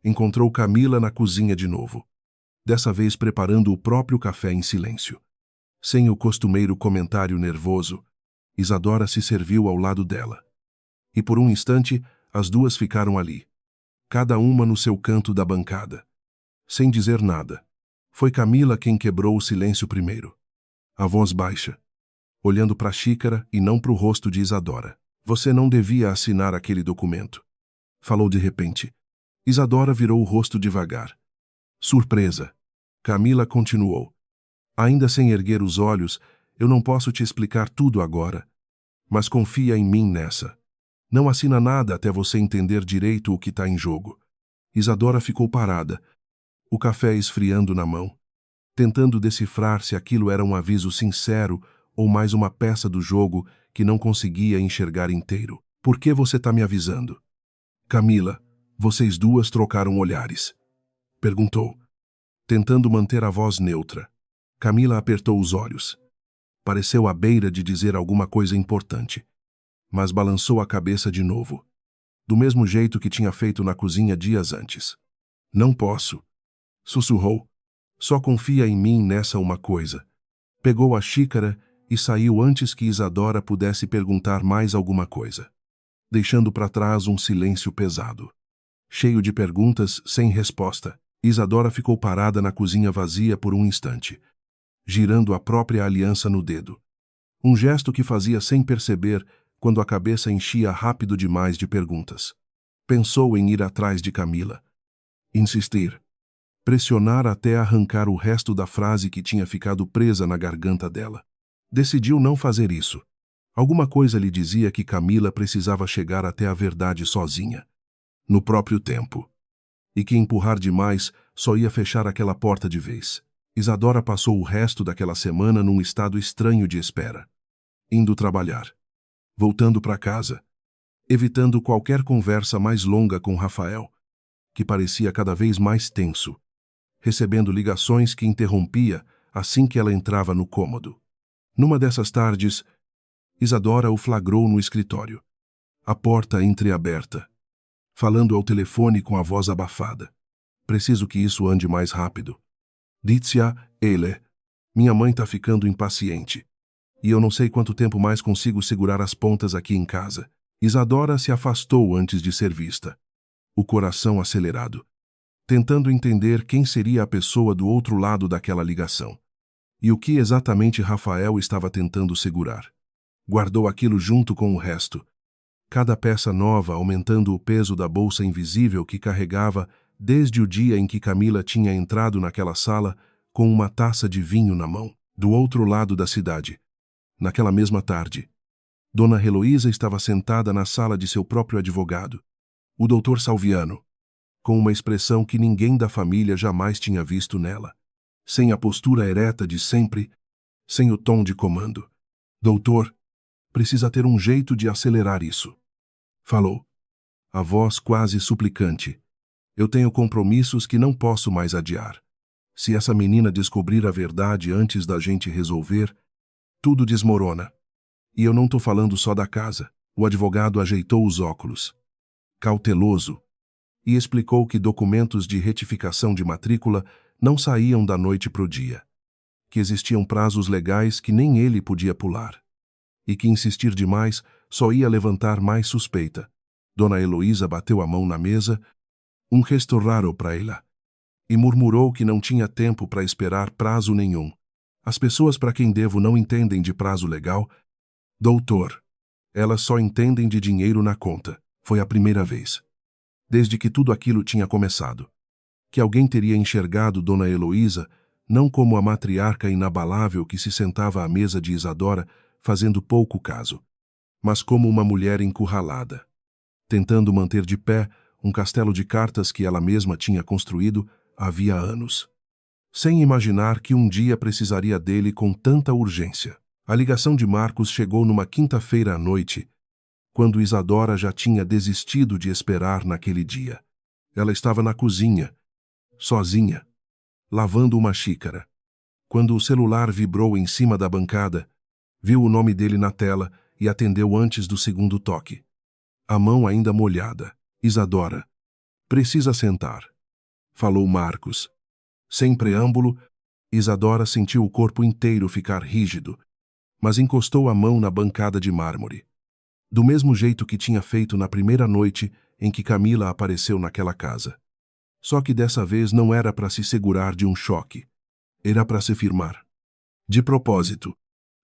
encontrou Camila na cozinha de novo, dessa vez preparando o próprio café em silêncio. Sem o costumeiro comentário nervoso, Isadora se serviu ao lado dela. E por um instante, as duas ficaram ali, cada uma no seu canto da bancada, sem dizer nada. Foi Camila quem quebrou o silêncio primeiro, a voz baixa, olhando para a xícara e não para o rosto de Isadora. Você não devia assinar aquele documento, falou de repente. Isadora virou o rosto devagar. Surpresa. Camila continuou. Ainda sem erguer os olhos, eu não posso te explicar tudo agora, mas confia em mim nessa. Não assina nada até você entender direito o que está em jogo. Isadora ficou parada, o café esfriando na mão, tentando decifrar se aquilo era um aviso sincero ou mais uma peça do jogo que não conseguia enxergar inteiro. Por que você está me avisando? Camila, vocês duas trocaram olhares? Perguntou, tentando manter a voz neutra. Camila apertou os olhos. Pareceu à beira de dizer alguma coisa importante, mas balançou a cabeça de novo, do mesmo jeito que tinha feito na cozinha dias antes. Não posso, sussurrou. Só confia em mim nessa uma coisa. Pegou a xícara e saiu antes que Isadora pudesse perguntar mais alguma coisa, deixando para trás um silêncio pesado, cheio de perguntas sem resposta. Isadora ficou parada na cozinha vazia por um instante, girando a própria aliança no dedo. Um gesto que fazia sem perceber quando a cabeça enchia rápido demais de perguntas. Pensou em ir atrás de Camila, insistir, pressionar até arrancar o resto da frase que tinha ficado presa na garganta dela. Decidiu não fazer isso. Alguma coisa lhe dizia que Camila precisava chegar até a verdade sozinha, no próprio tempo, e que empurrar demais só ia fechar aquela porta de vez. Isadora passou o resto daquela semana num estado estranho de espera, indo trabalhar, voltando para casa, evitando qualquer conversa mais longa com Rafael, que parecia cada vez mais tenso, recebendo ligações que interrompia assim que ela entrava no cômodo. Numa dessas tardes, Isadora o flagrou no escritório, a porta entreaberta, falando ao telefone com a voz abafada. Preciso que isso ande mais rápido. Dizia ele. Minha mãe tá ficando impaciente. E eu não sei quanto tempo mais consigo segurar as pontas aqui em casa. Isadora se afastou antes de ser vista, o coração acelerado, tentando entender quem seria a pessoa do outro lado daquela ligação. E o que exatamente Rafael estava tentando segurar. Guardou aquilo junto com o resto, cada peça nova aumentando o peso da bolsa invisível que carregava desde o dia em que Camila tinha entrado naquela sala com uma taça de vinho na mão. Do outro lado da cidade, naquela mesma tarde, Dona Heloísa estava sentada na sala de seu próprio advogado, o Dr. Salviano, com uma expressão que ninguém da família jamais tinha visto nela, sem a postura ereta de sempre, sem o tom de comando. Doutor, precisa ter um jeito de acelerar isso. Falou, a voz quase suplicante. Eu tenho compromissos que não posso mais adiar. Se essa menina descobrir a verdade antes da gente resolver, tudo desmorona. E eu não tô falando só da casa. O advogado ajeitou os óculos, cauteloso, e explicou que documentos de retificação de matrícula não saíam da noite pro dia, que existiam prazos legais que nem ele podia pular, e que insistir demais só ia levantar mais suspeita. Dona Heloísa bateu a mão na mesa, um gesto raro para ela, e murmurou que não tinha tempo para esperar prazo nenhum. As pessoas para quem devo não entendem de prazo legal. Doutor, elas só entendem de dinheiro na conta. Foi a primeira vez, desde que tudo aquilo tinha começado, que alguém teria enxergado Dona Heloísa não como a matriarca inabalável que se sentava à mesa de Isadora fazendo pouco caso, mas como uma mulher encurralada, tentando manter de pé um castelo de cartas que ela mesma tinha construído havia anos, sem imaginar que um dia precisaria dele com tanta urgência. A ligação de Marcos chegou numa quinta-feira à noite, quando Isadora já tinha desistido de esperar naquele dia. Ela estava na cozinha, sozinha, lavando uma xícara. Quando o celular vibrou em cima da bancada, viu o nome dele na tela e atendeu antes do segundo toque. A mão ainda molhada. Isadora, precisa sentar, falou Marcos. Sem preâmbulo, Isadora sentiu o corpo inteiro ficar rígido, mas encostou a mão na bancada de mármore, do mesmo jeito que tinha feito na primeira noite em que Camila apareceu naquela casa. Só que dessa vez não era para se segurar de um choque, era para se firmar. De propósito,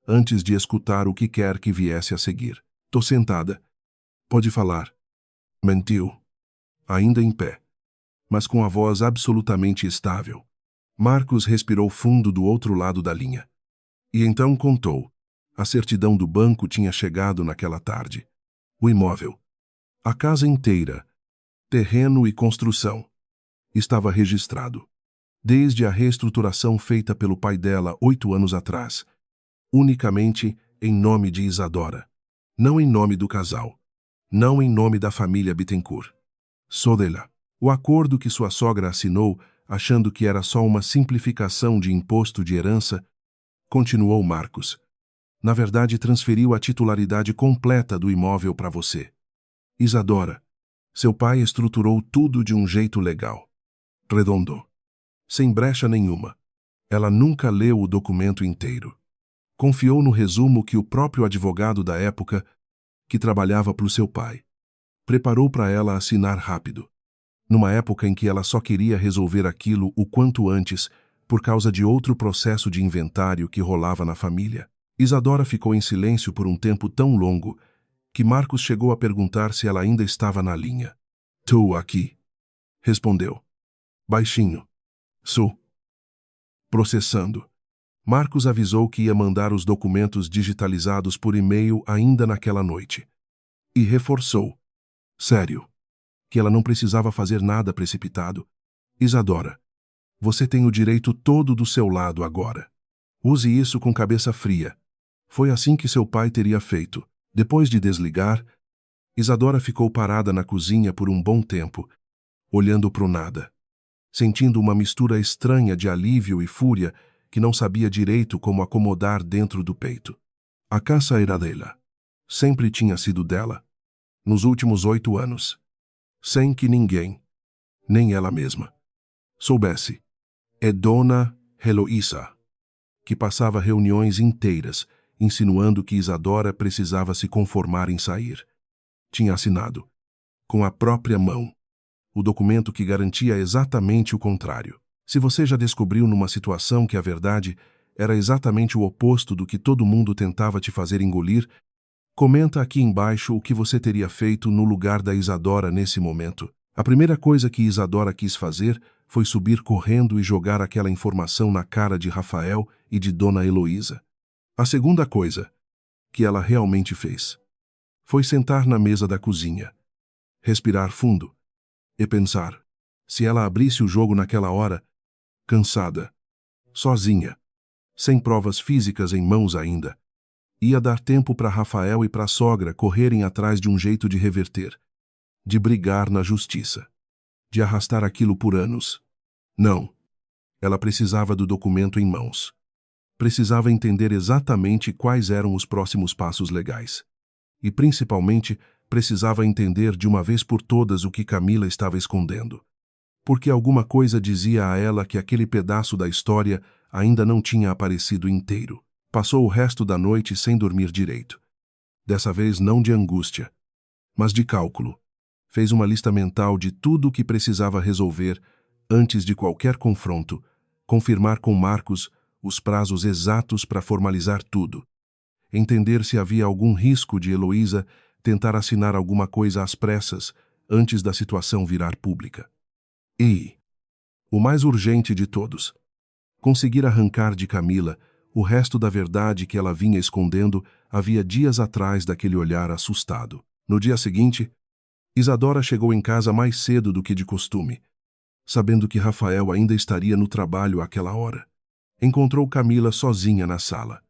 antes de escutar o que quer que viesse a seguir. Tô sentada. Pode falar. Mentiu. Ainda em pé, mas com a voz absolutamente estável. Marcos respirou fundo do outro lado da linha. E então contou. A certidão do banco tinha chegado naquela tarde. O imóvel, a casa inteira, terreno e construção, estava registrado, desde a reestruturação feita pelo pai dela 8 anos atrás, unicamente em nome de Isadora, não em nome do casal, não em nome da família Bittencourt. Só dela. O acordo que sua sogra assinou, achando que era só uma simplificação de imposto de herança, continuou Marcos. Na verdade, transferiu a titularidade completa do imóvel para você. Isadora, seu pai estruturou tudo de um jeito legal. Redondo. Sem brecha nenhuma. Ela nunca leu o documento inteiro. Confiou no resumo que o próprio advogado da época, que trabalhava para o seu pai, preparou para ela assinar rápido, numa época em que ela só queria resolver aquilo o quanto antes, por causa de outro processo de inventário que rolava na família. Isadora ficou em silêncio por um tempo tão longo que Marcos chegou a perguntar se ela ainda estava na linha. Tô aqui, respondeu. Baixinho. Sou. Processando. Marcos avisou que ia mandar os documentos digitalizados por e-mail ainda naquela noite. E reforçou. Sério. Que ela não precisava fazer nada precipitado. Isadora, você tem o direito todo do seu lado agora. Use isso com cabeça fria. Foi assim que seu pai teria feito. Depois de desligar, Isadora ficou parada na cozinha por um bom tempo, olhando pro nada, sentindo uma mistura estranha de alívio e fúria que não sabia direito como acomodar dentro do peito. A casa era dela. Sempre tinha sido dela. Nos últimos 8 anos. Sem que ninguém, nem ela mesma, soubesse. É Dona Heloísa, que passava reuniões inteiras, insinuando que Isadora precisava se conformar em sair. Tinha assinado, com a própria mão, o documento que garantia exatamente o contrário. Se você já descobriu numa situação que a verdade era exatamente o oposto do que todo mundo tentava te fazer engolir, comenta aqui embaixo o que você teria feito no lugar da Isadora nesse momento. A primeira coisa que Isadora quis fazer foi subir correndo e jogar aquela informação na cara de Rafael e de Dona Heloísa. A segunda coisa que ela realmente fez foi sentar na mesa da cozinha, respirar fundo e pensar: se ela abrisse o jogo naquela hora, cansada, sozinha, sem provas físicas em mãos ainda, ia dar tempo para Rafael e para a sogra correrem atrás de um jeito de reverter, de brigar na justiça, de arrastar aquilo por anos. Não. Ela precisava do documento em mãos. Precisava entender exatamente quais eram os próximos passos legais. E, principalmente, precisava entender de uma vez por todas o que Camila estava escondendo. Porque alguma coisa dizia a ela que aquele pedaço da história ainda não tinha aparecido inteiro. Passou o resto da noite sem dormir direito. Dessa vez não de angústia, mas de cálculo. Fez uma lista mental de tudo o que precisava resolver antes de qualquer confronto, confirmar com Marcos os prazos exatos para formalizar tudo, entender se havia algum risco de Heloísa tentar assinar alguma coisa às pressas antes da situação virar pública. E, o mais urgente de todos, conseguir arrancar de Camila o resto da verdade que ela vinha escondendo havia dias atrás daquele olhar assustado. No dia seguinte, Isadora chegou em casa mais cedo do que de costume, sabendo que Rafael ainda estaria no trabalho àquela hora. Encontrou Camila sozinha na sala,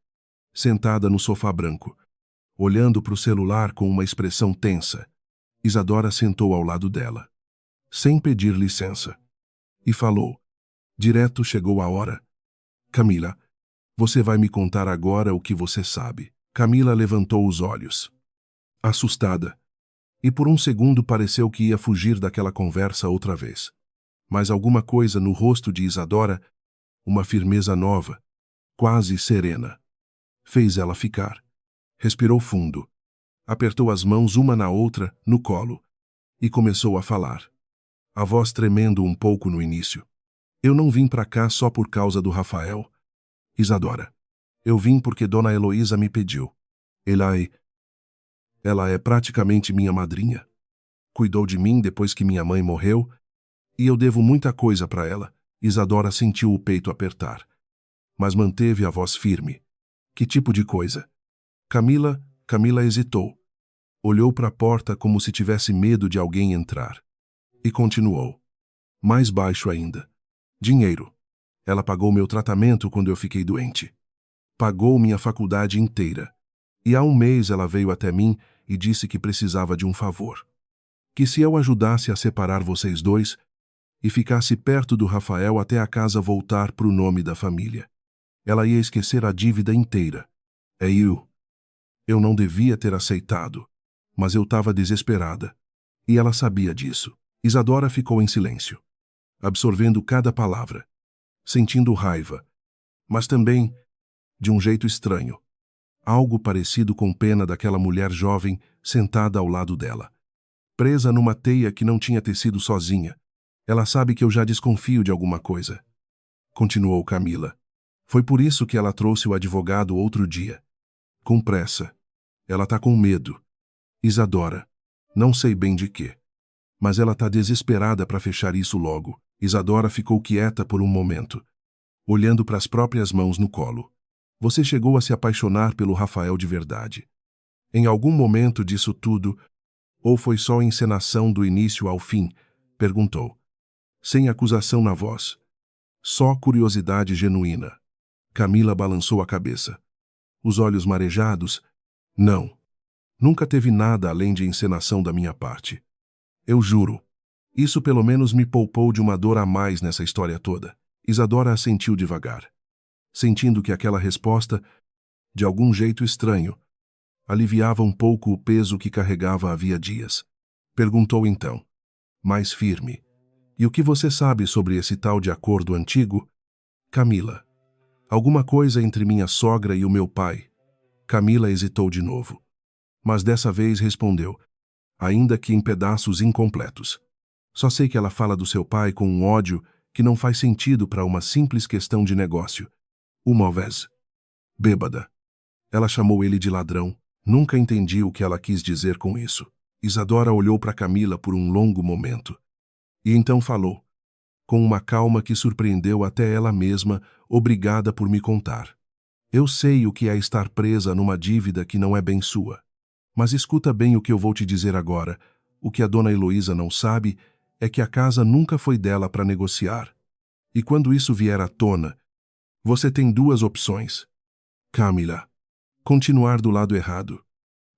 sentada no sofá branco, olhando para o celular com uma expressão tensa. Isadora sentou ao lado dela, sem pedir licença, e falou. Direto chegou a hora. Camila, você vai me contar agora o que você sabe. Camila levantou os olhos, assustada, e por um segundo pareceu que ia fugir daquela conversa outra vez. Mas alguma coisa no rosto de Isadora, uma firmeza nova, quase serena, fez ela ficar. Respirou fundo, apertou as mãos uma na outra, no colo, e começou a falar, a voz tremendo um pouco no início. Eu não vim pra cá só por causa do Rafael, Isadora. Eu vim porque Dona Heloísa me pediu. Ela é praticamente minha madrinha. Cuidou de mim depois que minha mãe morreu, e eu devo muita coisa para ela. Isadora sentiu o peito apertar, mas manteve a voz firme. Que tipo de coisa? Camila hesitou. Olhou para a porta como se tivesse medo de alguém entrar. E continuou. Mais baixo ainda. Dinheiro. Ela pagou meu tratamento quando eu fiquei doente. Pagou minha faculdade inteira. E há um mês ela veio até mim e disse que precisava de um favor. Que se eu ajudasse a separar vocês dois e ficasse perto do Rafael até a casa voltar para o nome da família, ela ia esquecer a dívida inteira. Eu não devia ter aceitado, mas eu estava desesperada. E ela sabia disso. Isadora ficou em silêncio, absorvendo cada palavra, sentindo raiva, mas também, de um jeito estranho, algo parecido com pena daquela mulher jovem sentada ao lado dela, presa numa teia que não tinha tecido sozinha. Ela sabe que eu já desconfio de alguma coisa, continuou Camila. Foi por isso que ela trouxe o advogado outro dia. Com pressa. Ela tá com medo. Isadora. Não sei bem de quê. Mas ela tá desesperada para fechar isso logo. Isadora ficou quieta por um momento, olhando para as próprias mãos no colo. Você chegou a se apaixonar pelo Rafael de verdade? Em algum momento disso tudo, ou foi só encenação do início ao fim? Perguntou, sem acusação na voz. Só curiosidade genuína. Camila balançou a cabeça. Os olhos marejados. Não. Nunca teve nada além de encenação da minha parte. Eu juro. Isso pelo menos me poupou de uma dor a mais nessa história toda. Isadora assentiu devagar, sentindo que aquela resposta, de algum jeito estranho, aliviava um pouco o peso que carregava havia dias. Perguntou então, mais firme. E o que você sabe sobre esse tal de acordo antigo? Camila. Alguma coisa entre minha sogra e o meu pai. Camila hesitou de novo, mas dessa vez respondeu, ainda que em pedaços incompletos. Só sei que ela fala do seu pai com um ódio que não faz sentido para uma simples questão de negócio. Uma vez, bêbada, ela chamou ele de ladrão. Nunca entendi o que ela quis dizer com isso. Isadora olhou para Camila por um longo momento. E então falou, com uma calma que surpreendeu até ela mesma, obrigada por me contar. Eu sei o que é estar presa numa dívida que não é bem sua. Mas escuta bem o que eu vou te dizer agora. O que a dona Heloísa não sabe é que a casa nunca foi dela para negociar. E quando isso vier à tona, você tem duas opções. Camila, continuar do lado errado.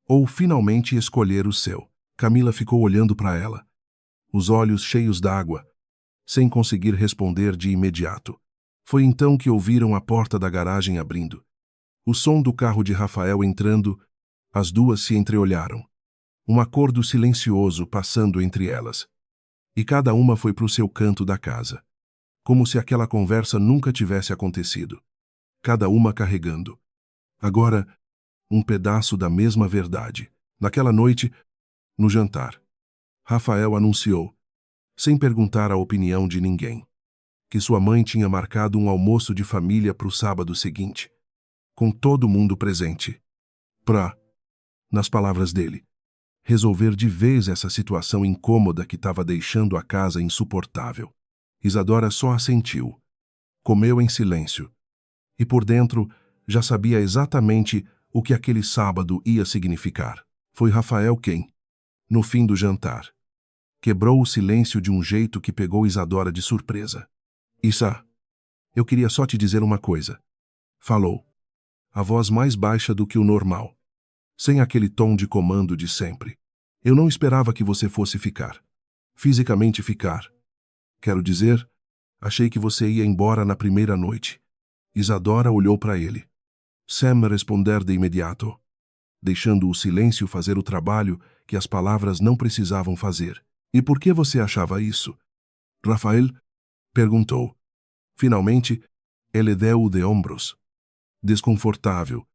Ou finalmente escolher o seu. Camila ficou olhando para ela, os olhos cheios d'água, sem conseguir responder de imediato. Foi então que ouviram a porta da garagem abrindo. O som do carro de Rafael entrando, as duas se entreolharam. Um acordo silencioso passando entre elas. E cada uma foi para o seu canto da casa. Como se aquela conversa nunca tivesse acontecido. Cada uma carregando. Agora, um pedaço da mesma verdade. Naquela noite, no jantar, Rafael anunciou, sem perguntar a opinião de ninguém, que sua mãe tinha marcado um almoço de família para o sábado seguinte, com todo mundo presente, para, nas palavras dele, resolver de vez essa situação incômoda que estava deixando a casa insuportável. Isadora só assentiu, comeu em silêncio, e por dentro já sabia exatamente o que aquele sábado ia significar. Foi Rafael quem, no fim do jantar, quebrou o silêncio de um jeito que pegou Isadora de surpresa. Issa, eu queria só te dizer uma coisa. Falou, a voz mais baixa do que o normal, sem aquele tom de comando de sempre. Eu não esperava que você fosse ficar. Fisicamente ficar. Quero dizer, achei que você ia embora na primeira noite. Isadora olhou para ele. Sam responder de imediato, deixando o silêncio fazer o trabalho que as palavras não precisavam fazer. E por que você achava isso? Rafael perguntou. Finalmente, ele deu de ombros, desconfortável,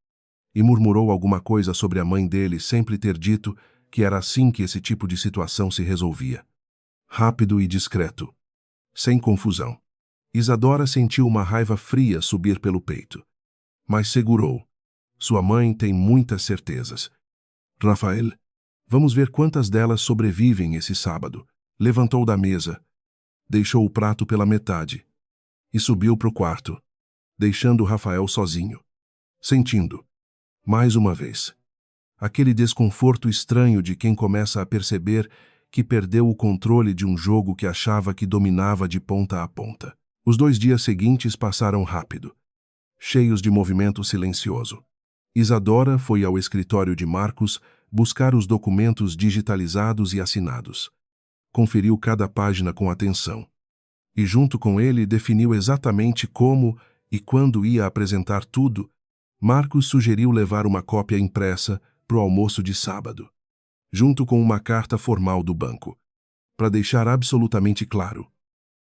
e murmurou alguma coisa sobre a mãe dele sempre ter dito que era assim que esse tipo de situação se resolvia. Rápido e discreto, sem confusão. Isadora sentiu uma raiva fria subir pelo peito, mas segurou. Sua mãe tem muitas certezas. Rafael, vamos ver quantas delas sobrevivem esse sábado. Levantou da mesa, deixou o prato pela metade e subiu para o quarto, deixando Rafael sozinho, sentindo, mais uma vez, aquele desconforto estranho de quem começa a perceber que perdeu o controle de um jogo que achava que dominava de ponta a ponta. Os 2 dias seguintes passaram rápido, cheios de movimento silencioso. Isadora foi ao escritório de Marcos buscar os documentos digitalizados e assinados. Conferiu cada página com atenção. E junto com ele definiu exatamente como e quando ia apresentar tudo. Marcos sugeriu levar uma cópia impressa para o almoço de sábado, junto com uma carta formal do banco, para deixar absolutamente claro,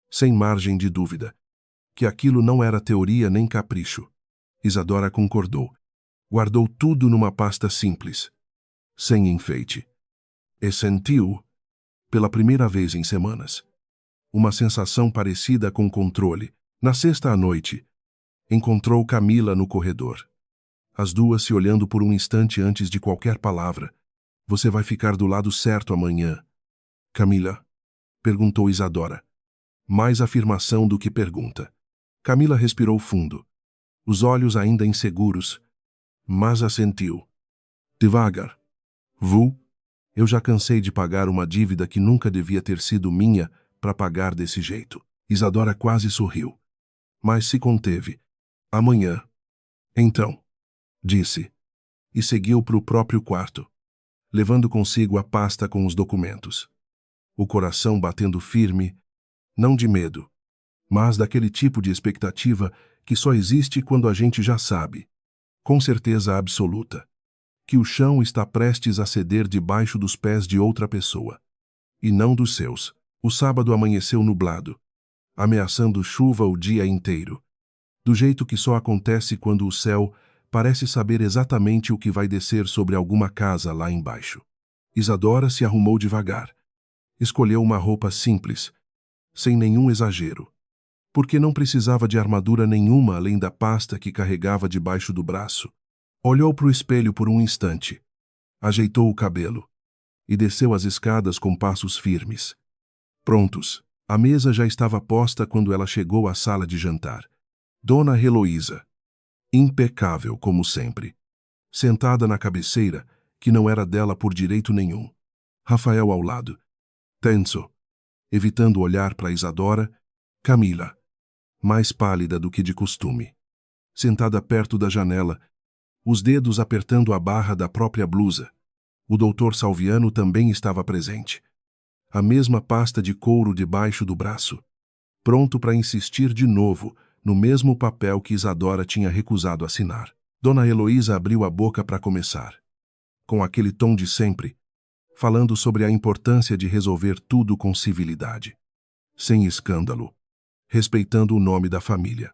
sem margem de dúvida, que aquilo não era teoria nem capricho. Isadora concordou. Guardou tudo numa pasta simples, sem enfeite. E sentiu, pela primeira vez em semanas, uma sensação parecida com controle. Na sexta à noite, encontrou Camila no corredor. As duas se olhando por um instante antes de qualquer palavra. Você vai ficar do lado certo amanhã. Camila? Perguntou Isadora. Mais afirmação do que pergunta. Camila respirou fundo, os olhos ainda inseguros, mas assentiu. Devagar. Vu? Eu já cansei de pagar uma dívida que nunca devia ter sido minha para pagar desse jeito. Isadora quase sorriu, mas se conteve. Amanhã. Então, disse, e seguiu para o próprio quarto, levando consigo a pasta com os documentos. O coração batendo firme, não de medo, mas daquele tipo de expectativa que só existe quando a gente já sabe, com certeza absoluta, que o chão está prestes a ceder debaixo dos pés de outra pessoa, e não dos seus. O sábado amanheceu nublado, ameaçando chuva o dia inteiro, do jeito que só acontece quando o céu parece saber exatamente o que vai descer sobre alguma casa lá embaixo. Isadora se arrumou devagar. Escolheu uma roupa simples, sem nenhum exagero, porque não precisava de armadura nenhuma além da pasta que carregava debaixo do braço. Olhou para o espelho por um instante, ajeitou o cabelo e desceu as escadas com passos firmes. Prontos, A mesa já estava posta quando ela chegou à sala de jantar. Dona Heloísa, impecável como sempre, sentada na cabeceira, que não era dela por direito nenhum. Rafael ao lado, tenso, evitando olhar para Isadora. Camila, mais pálida do que de costume, sentada perto da janela, os dedos apertando a barra da própria blusa. O doutor Salviano também estava presente. A mesma pasta de couro debaixo do braço, pronto para insistir de novo no mesmo papel que Isadora tinha recusado assinar. Dona Heloísa abriu a boca para começar, com aquele tom de sempre, falando sobre a importância de resolver tudo com civilidade, sem escândalo, respeitando o nome da família.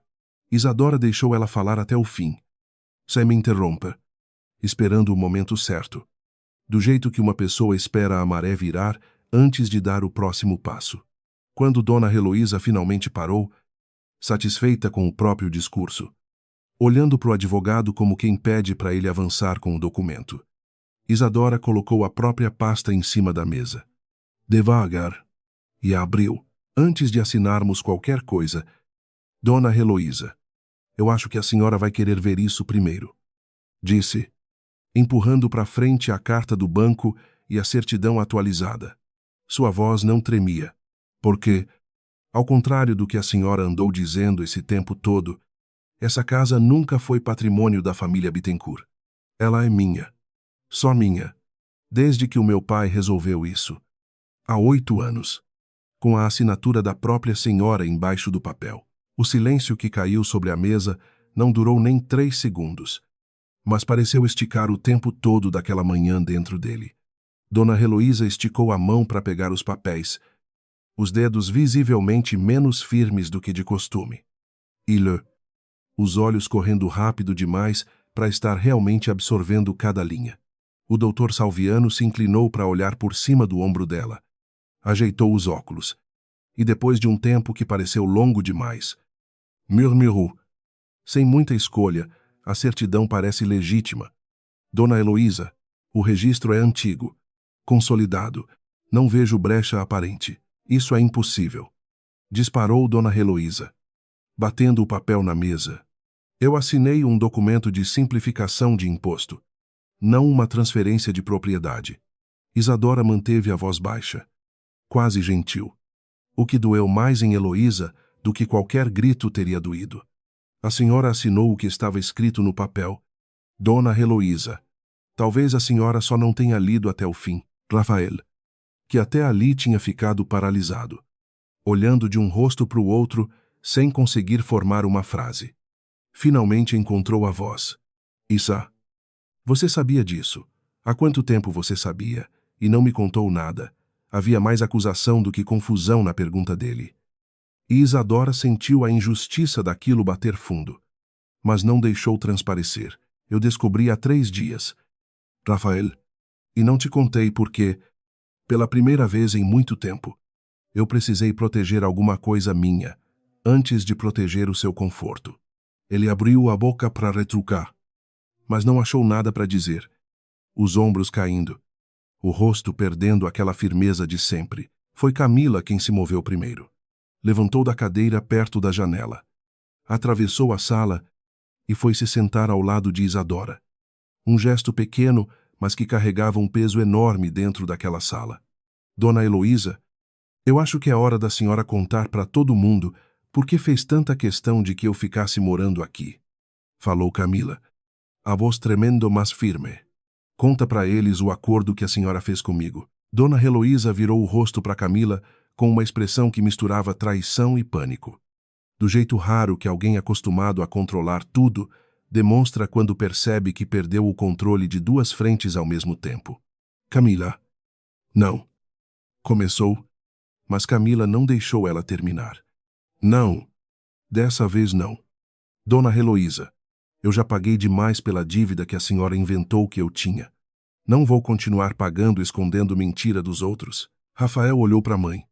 Isadora deixou ela falar até o fim, sem me interromper, esperando o momento certo, do jeito que uma pessoa espera a maré virar antes de dar o próximo passo. Quando Dona Heloísa finalmente parou, satisfeita com o próprio discurso, olhando para o advogado como quem pede para ele avançar com o documento, Isadora colocou a própria pasta em cima da mesa. Devagar. E a abriu. Antes de assinarmos qualquer coisa, Dona Heloísa, eu acho que a senhora vai querer ver isso primeiro, disse, empurrando para frente a carta do banco e a certidão atualizada. Sua voz não tremia, porque, ao contrário do que a senhora andou dizendo esse tempo todo, essa casa nunca foi patrimônio da família Bittencourt. Ela é minha, só minha, desde que o meu pai resolveu isso, há 8 anos, com a assinatura da própria senhora embaixo do papel. O silêncio que caiu sobre a mesa não durou nem 3 segundos, mas pareceu esticar o tempo todo daquela manhã dentro dele. Dona Heloísa esticou a mão para pegar os papéis, os dedos visivelmente menos firmes do que de costume. Os olhos correndo rápido demais para estar realmente absorvendo cada linha. O doutor Salviano se inclinou para olhar por cima do ombro dela. Ajeitou os óculos. E depois de um tempo que pareceu longo demais, murmurou. Sem muita escolha, a certidão parece legítima. Dona Heloísa, o registro é antigo, consolidado. Não vejo brecha aparente. Isso é impossível. Disparou Dona Heloísa, batendo o papel na mesa. Eu assinei um documento de simplificação de imposto, não uma transferência de propriedade. Isadora manteve a voz baixa, quase gentil, o que doeu mais em Heloísa do que qualquer grito teria doído. A senhora assinou o que estava escrito no papel. Dona Heloísa, talvez a senhora só não tenha lido até o fim. Rafael, que até ali tinha ficado paralisado, olhando de um rosto para o outro, sem conseguir formar uma frase. Finalmente encontrou a voz. Issa, você sabia disso? Há quanto tempo você sabia? E não me contou nada. Havia mais acusação do que confusão na pergunta dele. E Isadora sentiu a injustiça daquilo bater fundo, mas não deixou transparecer. Eu descobri há 3 dias. Rafael, e não te contei porque, pela primeira vez em muito tempo, eu precisei proteger alguma coisa minha, antes de proteger o seu conforto. Ele abriu a boca para retrucar, mas não achou nada para dizer. Os ombros caindo, o rosto perdendo aquela firmeza de sempre. Foi Camila quem se moveu primeiro. Levantou da cadeira perto da janela, atravessou a sala e foi se sentar ao lado de Isadora. Um gesto pequeno, mas que carregava um peso enorme dentro daquela sala. Dona Heloísa, eu acho que é hora da senhora contar para todo mundo por que fez tanta questão de que eu ficasse morando aqui. Falou Camila, a voz tremendo mas firme. Conta para eles o acordo que a senhora fez comigo. Dona Heloísa virou o rosto para Camila com uma expressão que misturava traição e pânico. Do jeito raro que alguém acostumado a controlar tudo demonstra quando percebe que perdeu o controle de 2 frentes ao mesmo tempo. Camila. Não. Começou, mas Camila não deixou ela terminar. Não. Dessa vez não. Dona Heloísa, eu já paguei demais pela dívida que a senhora inventou que eu tinha. Não vou continuar pagando escondendo mentira dos outros. Rafael olhou para a mãe,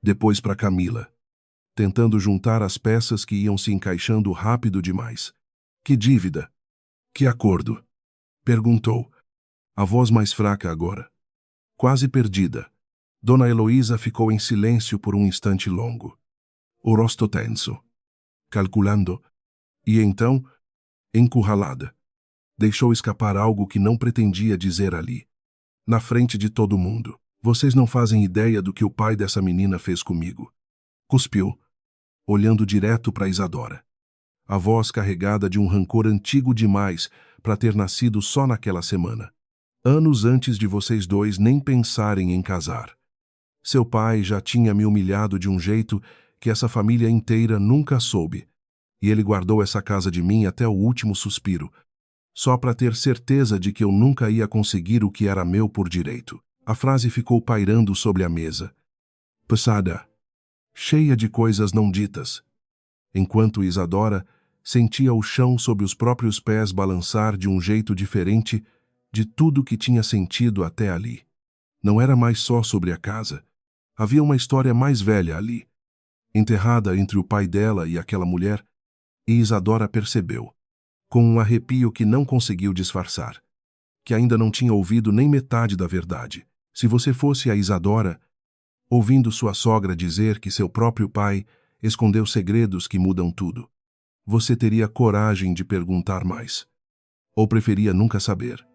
depois para Camila, tentando juntar as peças que iam se encaixando rápido demais. Que dívida? Que acordo? Perguntou, a voz mais fraca agora, quase perdida. Dona Heloísa ficou em silêncio por um instante longo, o rosto tenso, calculando, e então, encurralada, deixou escapar algo que não pretendia dizer ali, na frente de todo mundo. Vocês não fazem ideia do que o pai dessa menina fez comigo. Cuspiu, olhando direto para Isadora. A voz carregada de um rancor antigo demais para ter nascido só naquela semana. Anos antes de vocês dois nem pensarem em casar. Seu pai já tinha me humilhado de um jeito que essa família inteira nunca soube. E ele guardou essa casa de mim até o último suspiro, só para ter certeza de que eu nunca ia conseguir o que era meu por direito. A frase ficou pairando sobre a mesa, pesada, cheia de coisas não ditas, enquanto Isadora sentia o chão sob os próprios pés balançar de um jeito diferente de tudo que tinha sentido até ali. Não era mais só sobre a casa. Havia uma história mais velha ali, enterrada entre o pai dela e aquela mulher, e Isadora percebeu, com um arrepio que não conseguiu disfarçar, que ainda não tinha ouvido nem metade da verdade. Se você fosse a Isadora, ouvindo sua sogra dizer que seu próprio pai escondeu segredos que mudam tudo, você teria coragem de perguntar mais? Ou preferia nunca saber?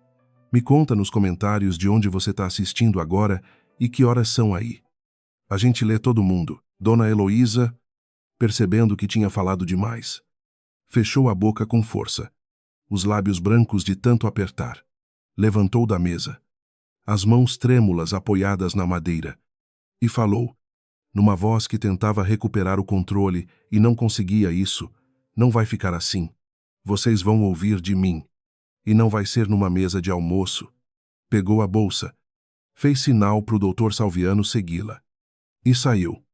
Me conta nos comentários de onde você está assistindo agora e que horas são aí. A gente lê todo mundo. Dona Heloísa, percebendo que tinha falado demais, fechou a boca com força, os lábios brancos de tanto apertar. Levantou da mesa, as mãos trêmulas apoiadas na madeira, e falou, numa voz que tentava recuperar o controle e não conseguia isso. Não vai ficar assim. Vocês vão ouvir de mim. E não vai ser numa mesa de almoço. Pegou a bolsa, fez sinal para o Dr. Salviano segui-la. E saiu,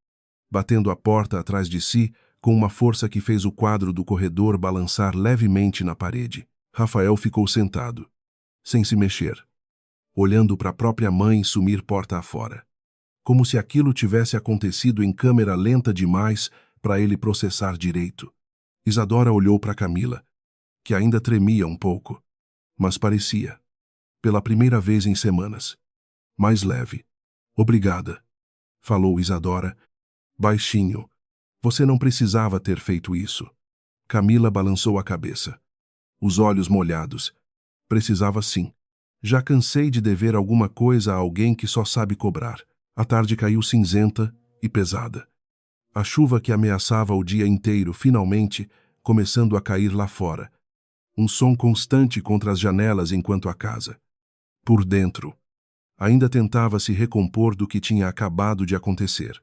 batendo a porta atrás de si com uma força que fez o quadro do corredor balançar levemente na parede. Rafael ficou sentado, sem se mexer, olhando para a própria mãe sumir porta afora, como se aquilo tivesse acontecido em câmera lenta demais para ele processar direito. Isadora olhou para Camila, que ainda tremia um pouco, mas parecia, pela primeira vez em semanas, mais leve. Obrigada, falou Isadora, baixinho. Você não precisava ter feito isso. Camila balançou a cabeça, os olhos molhados. Precisava sim. Já cansei de dever alguma coisa a alguém que só sabe cobrar. A tarde caiu cinzenta e pesada. A chuva que ameaçava o dia inteiro finalmente começando a cair lá fora. Um som constante contra as janelas enquanto a casa, por dentro, ainda tentava se recompor do que tinha acabado de acontecer.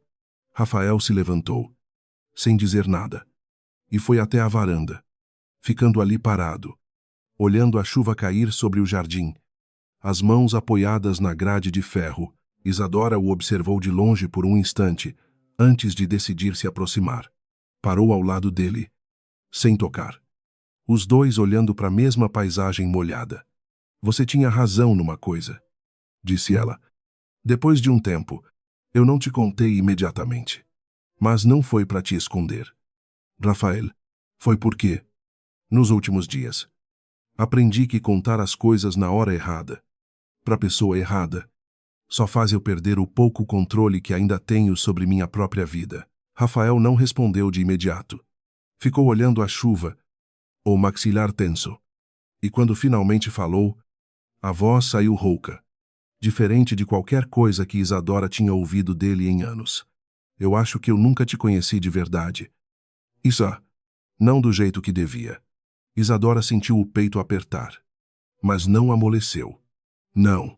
Rafael se levantou, sem dizer nada, e foi até a varanda, ficando ali parado, olhando a chuva cair sobre o jardim, as mãos apoiadas na grade de ferro. Isadora o observou de longe por um instante, antes de decidir se aproximar. Parou ao lado dele, sem tocar. Os dois olhando para a mesma paisagem molhada. Você tinha razão numa coisa, disse ela. Depois de um tempo, eu não te contei imediatamente. Mas não foi para te esconder. Rafael, foi porque, nos últimos dias, aprendi que contar as coisas na hora errada, para a pessoa errada, só faz eu perder o pouco controle que ainda tenho sobre minha própria vida. Rafael não respondeu de imediato. Ficou olhando a chuva, o maxilar tenso. E quando finalmente falou, a voz saiu rouca, diferente de qualquer coisa que Isadora tinha ouvido dele em anos. Eu acho que eu nunca te conheci de verdade. Isso, não do jeito que devia. Isadora sentiu o peito apertar, mas não amoleceu. Não.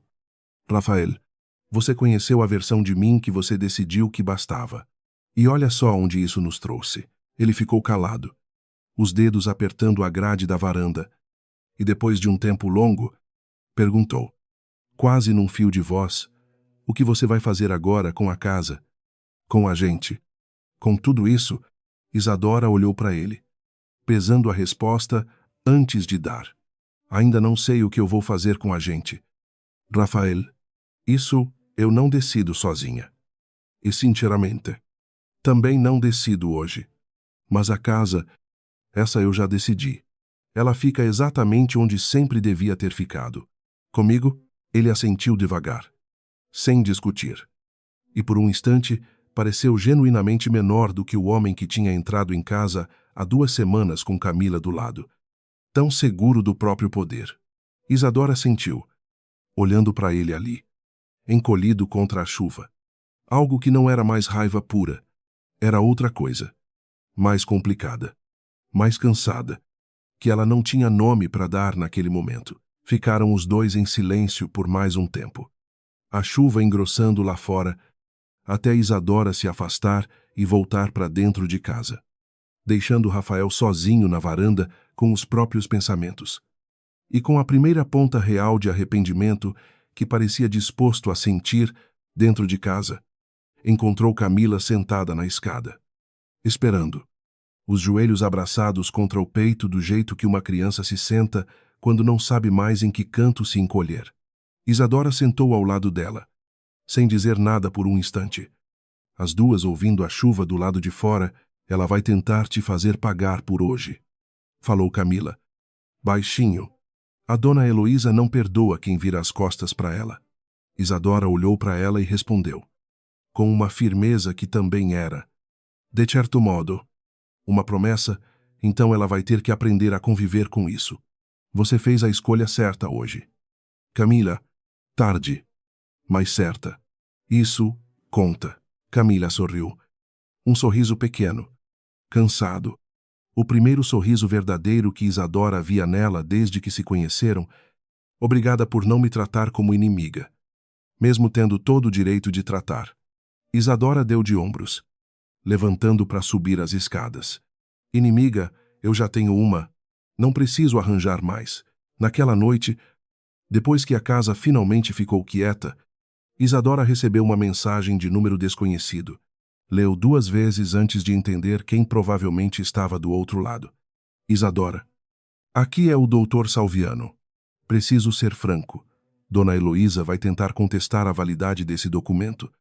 Rafael, você conheceu a versão de mim que você decidiu que bastava. E olha só onde isso nos trouxe. Ele ficou calado, os dedos apertando a grade da varanda, e depois de um tempo longo, perguntou, quase num fio de voz, o que você vai fazer agora com a casa, com a gente? Com tudo isso, Isadora olhou para ele, pesando a resposta antes de dar. Ainda não sei o que eu vou fazer com a gente. Rafael, isso eu não decido sozinha. E sinceramente, também não decido hoje. Mas a casa, essa eu já decidi. Ela fica exatamente onde sempre devia ter ficado. Comigo, ele assentiu devagar, sem discutir. e por um instante pareceu genuinamente menor do que o homem que tinha entrado em casa há 2 semanas com Camila do lado, tão seguro do próprio poder. Isadora sentiu, olhando para ele ali, encolhido contra a chuva. Algo que não era mais raiva pura, era outra coisa, mais complicada, mais cansada, que ela não tinha nome para dar naquele momento. Ficaram os dois em silêncio por mais um tempo. A chuva engrossando lá fora, até Isadora se afastar e voltar para dentro de casa, deixando Rafael sozinho na varanda com os próprios pensamentos. E com a primeira ponta real de arrependimento que parecia disposto a sentir dentro de casa, encontrou Camila sentada na escada, esperando, os joelhos abraçados contra o peito do jeito que uma criança se senta quando não sabe mais em que canto se encolher. Isadora sentou ao lado dela, sem dizer nada por um instante. As duas ouvindo a chuva do lado de fora, ela vai tentar te fazer pagar por hoje, falou Camila, baixinho. A dona Heloísa não perdoa quem vira as costas para ela. Isadora olhou para ela e respondeu, com uma firmeza que também era, de certo modo, uma promessa, então ela vai ter que aprender a conviver com isso. Você fez a escolha certa hoje. Camila, tarde, mas certa. Isso conta. Camila sorriu. Um sorriso pequeno, cansado. O primeiro sorriso verdadeiro que Isadora via nela desde que se conheceram. Obrigada por não me tratar como inimiga, mesmo tendo todo o direito de tratar. Isadora deu de ombros, levantando para subir as escadas. Inimiga, eu já tenho uma. Não preciso arranjar mais. Naquela noite, depois que a casa finalmente ficou quieta, Isadora recebeu uma mensagem de número desconhecido. Leu 2 vezes antes de entender quem provavelmente estava do outro lado. Isadora. Aqui é o Dr. Salviano. Preciso ser franco. Dona Heloísa vai tentar contestar a validade desse documento,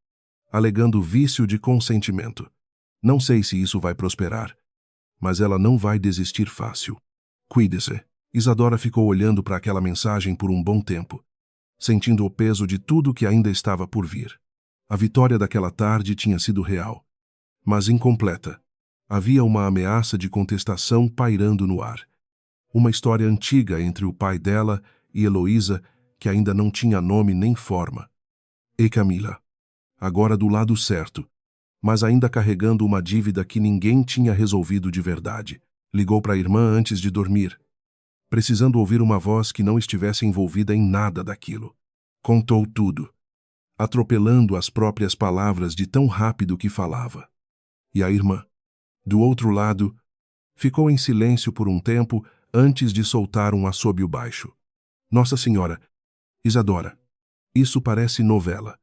alegando vício de consentimento. Não sei se isso vai prosperar, mas ela não vai desistir fácil. Cuide-se. Isadora ficou olhando para aquela mensagem por um bom tempo, sentindo o peso de tudo que ainda estava por vir. A vitória daquela tarde tinha sido real, mas incompleta. Havia uma ameaça de contestação pairando no ar. Uma história antiga entre o pai dela e Heloísa que ainda não tinha nome nem forma. E Camila, agora do lado certo, mas ainda carregando uma dívida que ninguém tinha resolvido de verdade. Ligou para a irmã antes de dormir, precisando ouvir uma voz que não estivesse envolvida em nada daquilo. Contou tudo, atropelando as próprias palavras de tão rápido que falava. E a irmã, do outro lado, ficou em silêncio por um tempo antes de soltar um assobio baixo. Nossa Senhora, Isadora, isso parece novela.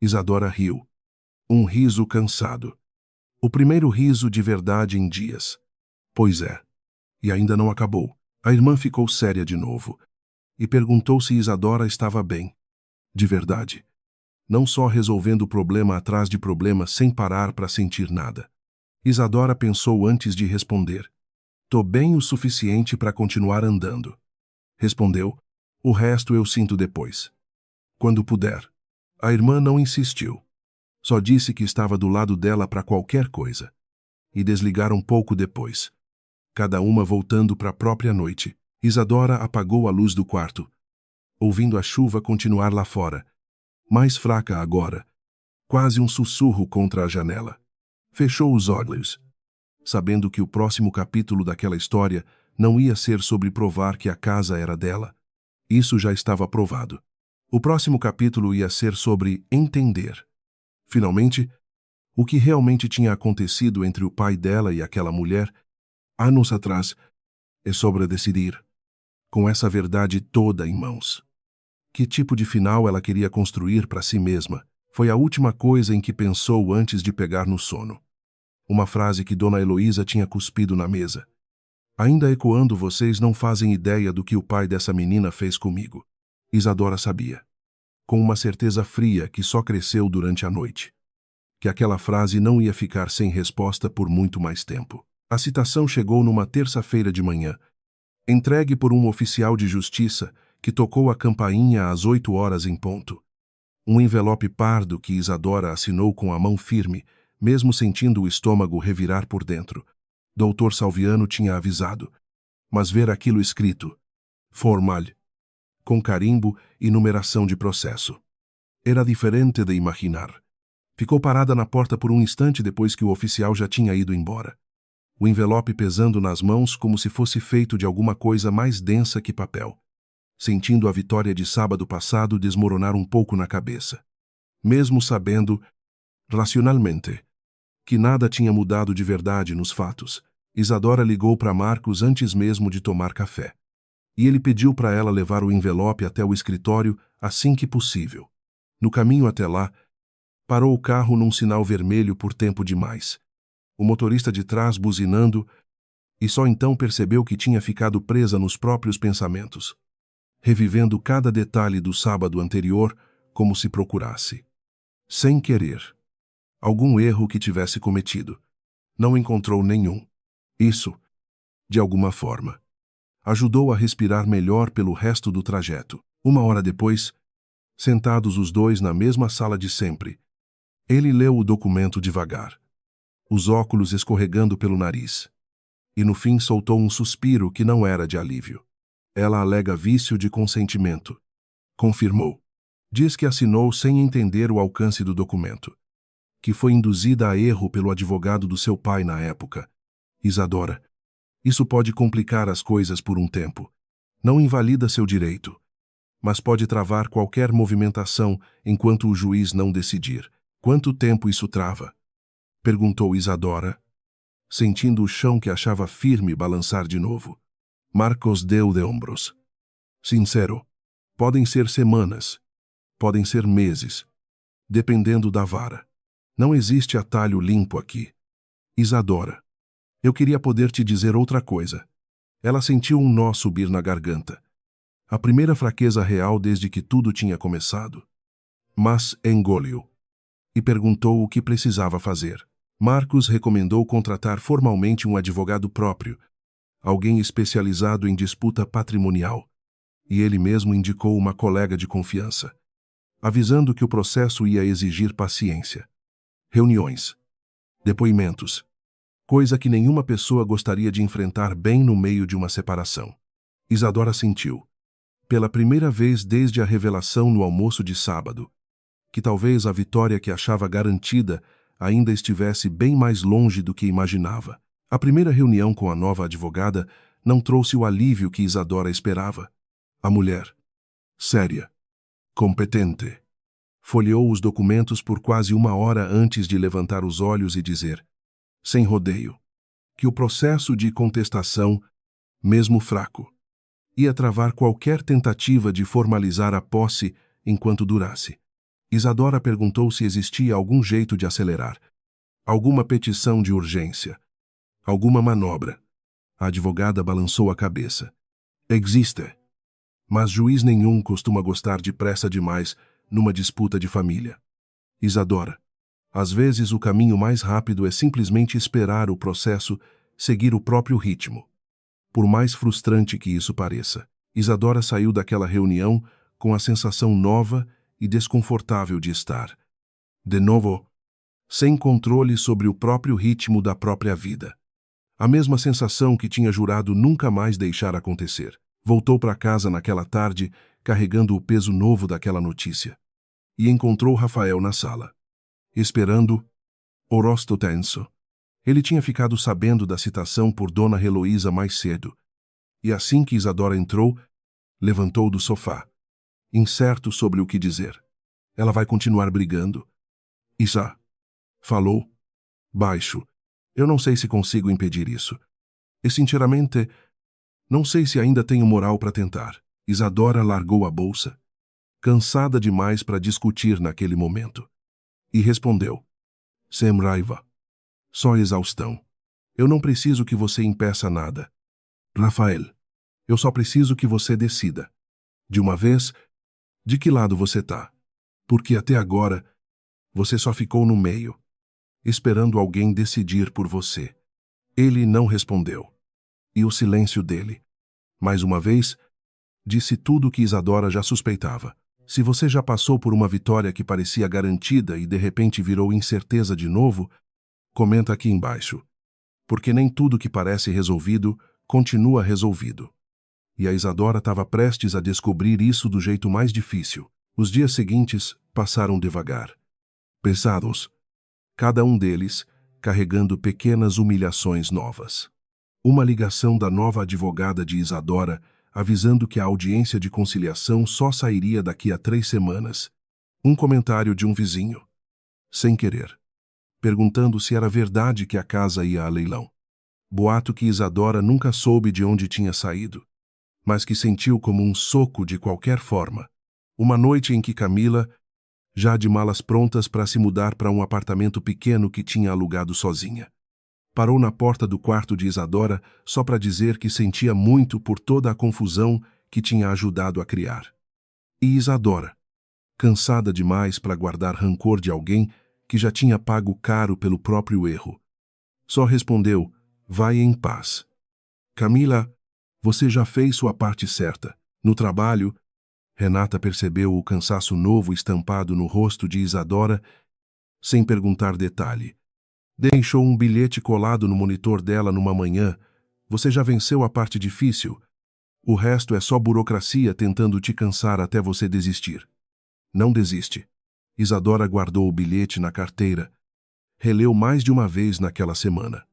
Isadora riu. Um riso cansado. O primeiro riso de verdade em dias. Pois é. E ainda não acabou. A irmã ficou séria de novo e perguntou se Isadora estava bem. De verdade. Não só resolvendo problema atrás de problema sem parar para sentir nada. Isadora pensou antes de responder. Tô bem o suficiente para continuar andando. Respondeu. O resto eu sinto depois. Quando puder. A irmã não insistiu. Só disse que estava do lado dela para qualquer coisa. E desligaram pouco depois. Cada uma voltando para a própria noite. Isadora apagou a luz do quarto, ouvindo a chuva continuar lá fora, mais fraca agora, quase um sussurro contra a janela. Fechou os olhos, sabendo que o próximo capítulo daquela história não ia ser sobre provar que a casa era dela. Isso já estava provado. O próximo capítulo ia ser sobre entender, finalmente, o que realmente tinha acontecido entre o pai dela e aquela mulher, anos atrás, e sobre decidir, com essa verdade toda em mãos. Que tipo de final ela queria construir para si mesma foi a última coisa em que pensou antes de pegar no sono. Uma frase que Dona Heloísa tinha cuspido na mesa. Ainda ecoando, vocês não fazem ideia do que o pai dessa menina fez comigo. Isadora sabia, com uma certeza fria que só cresceu durante a noite, que aquela frase não ia ficar sem resposta por muito mais tempo. A citação chegou numa terça-feira de manhã, entregue por um oficial de justiça que tocou a campainha às 8 horas em ponto. Um envelope pardo que Isadora assinou com a mão firme, mesmo sentindo o estômago revirar por dentro. Doutor Salviano tinha avisado. Mas ver aquilo escrito, formal, com carimbo e numeração de processo, era diferente de imaginar. Ficou parada na porta por um instante depois que o oficial já tinha ido embora. O envelope pesando nas mãos como se fosse feito de alguma coisa mais densa que papel. Sentindo a vitória de sábado passado desmoronar um pouco na cabeça. Mesmo sabendo, racionalmente, que nada tinha mudado de verdade nos fatos, Isadora ligou para Marcos antes mesmo de tomar café. E ele pediu para ela levar o envelope até o escritório assim que possível. No caminho até lá, parou o carro num sinal vermelho por tempo demais. O motorista de trás buzinando, e só então percebeu que tinha ficado presa nos próprios pensamentos, revivendo cada detalhe do sábado anterior como se procurasse, sem querer, algum erro que tivesse cometido. Não encontrou nenhum. Isso, de alguma forma, ajudou a respirar melhor pelo resto do trajeto. 1 hora depois, sentados os dois na mesma sala de sempre, ele leu o documento devagar, os óculos escorregando pelo nariz. E no fim soltou um suspiro que não era de alívio. Ela alega vício de consentimento. Confirmou. Diz que assinou sem entender o alcance do documento. Que foi induzida a erro pelo advogado do seu pai na época. Isadora, isso pode complicar as coisas por um tempo. Não invalida seu direito, mas pode travar qualquer movimentação enquanto o juiz não decidir. Quanto tempo isso trava? Perguntou Isadora, sentindo o chão que achava firme balançar de novo. Marcos deu de ombros. Sincero, podem ser semanas, podem ser meses, dependendo da vara. Não existe atalho limpo aqui. Isadora, eu queria poder te dizer outra coisa. Ela sentiu um nó subir na garganta. A primeira fraqueza real desde que tudo tinha começado. Mas engoliu. E perguntou o que precisava fazer. Marcos recomendou contratar formalmente um advogado próprio, alguém especializado em disputa patrimonial, e ele mesmo indicou uma colega de confiança, avisando que o processo ia exigir paciência. Reuniões, depoimentos, coisa que nenhuma pessoa gostaria de enfrentar bem no meio de uma separação. Isadora sentiu, pela primeira vez desde a revelação no almoço de sábado, que talvez a vitória que achava garantida ainda estivesse bem mais longe do que imaginava. A primeira reunião com a nova advogada não trouxe o alívio que Isadora esperava. A mulher, séria, competente, folheou os documentos por quase 1 hora antes de levantar os olhos e dizer, sem rodeio, que o processo de contestação, mesmo fraco, ia travar qualquer tentativa de formalizar a posse enquanto durasse. Isadora perguntou se existia algum jeito de acelerar, alguma petição de urgência, alguma manobra. A advogada balançou a cabeça. Existe. Mas juiz nenhum costuma gostar de pressa demais numa disputa de família. Isadora, às vezes o caminho mais rápido é simplesmente esperar o processo seguir o próprio ritmo. Por mais frustrante que isso pareça, Isadora saiu daquela reunião com a sensação nova e desconfortável de estar, de novo, sem controle sobre o próprio ritmo da própria vida. A mesma sensação que tinha jurado nunca mais deixar acontecer. Voltou para casa naquela tarde, carregando o peso novo daquela notícia. E encontrou Rafael na sala. Esperando, o rosto tenso. Ele tinha ficado sabendo da citação por Dona Heloísa mais cedo. E assim que Isadora entrou, levantou do sofá, incerto sobre o que dizer. Ela vai continuar brigando? Isa, falou, baixo. Eu não sei se consigo impedir isso. E sinceramente, não sei se ainda tenho moral para tentar. Isadora largou a bolsa, cansada demais para discutir naquele momento. E respondeu, sem raiva. Só exaustão. Eu não preciso que você impeça nada. Rafael, eu só preciso que você decida. De uma vez, de que lado você tá? Porque até agora, você só ficou no meio, esperando alguém decidir por você. Ele não respondeu. E o silêncio dele, mais uma vez, disse tudo o que Isadora já suspeitava. Se você já passou por uma vitória que parecia garantida e de repente virou incerteza de novo, comenta aqui embaixo. Porque nem tudo que parece resolvido continua resolvido. E a Isadora estava prestes a descobrir isso do jeito mais difícil. Os dias seguintes passaram devagar, pesados, cada um deles carregando pequenas humilhações novas. Uma ligação da nova advogada de Isadora avisando que a audiência de conciliação só sairia daqui a 3 semanas. Um comentário de um vizinho, sem querer, perguntando se era verdade que a casa ia a leilão. Boato que Isadora nunca soube de onde tinha saído, mas que sentiu como um soco de qualquer forma. Uma noite em que Camila, já de malas prontas para se mudar para um apartamento pequeno que tinha alugado sozinha, parou na porta do quarto de Isadora só para dizer que sentia muito por toda a confusão que tinha ajudado a criar. E Isadora, cansada demais para guardar rancor de alguém que já tinha pago caro pelo próprio erro, só respondeu: vai em paz. Camila, você já fez sua parte certa. No trabalho, Renata percebeu o cansaço novo estampado no rosto de Isadora, sem perguntar detalhe. Deixou um bilhete colado no monitor dela numa manhã. Você já venceu a parte difícil. O resto é só burocracia tentando te cansar até você desistir. Não desiste. Isadora guardou o bilhete na carteira. Releu mais de uma vez naquela semana.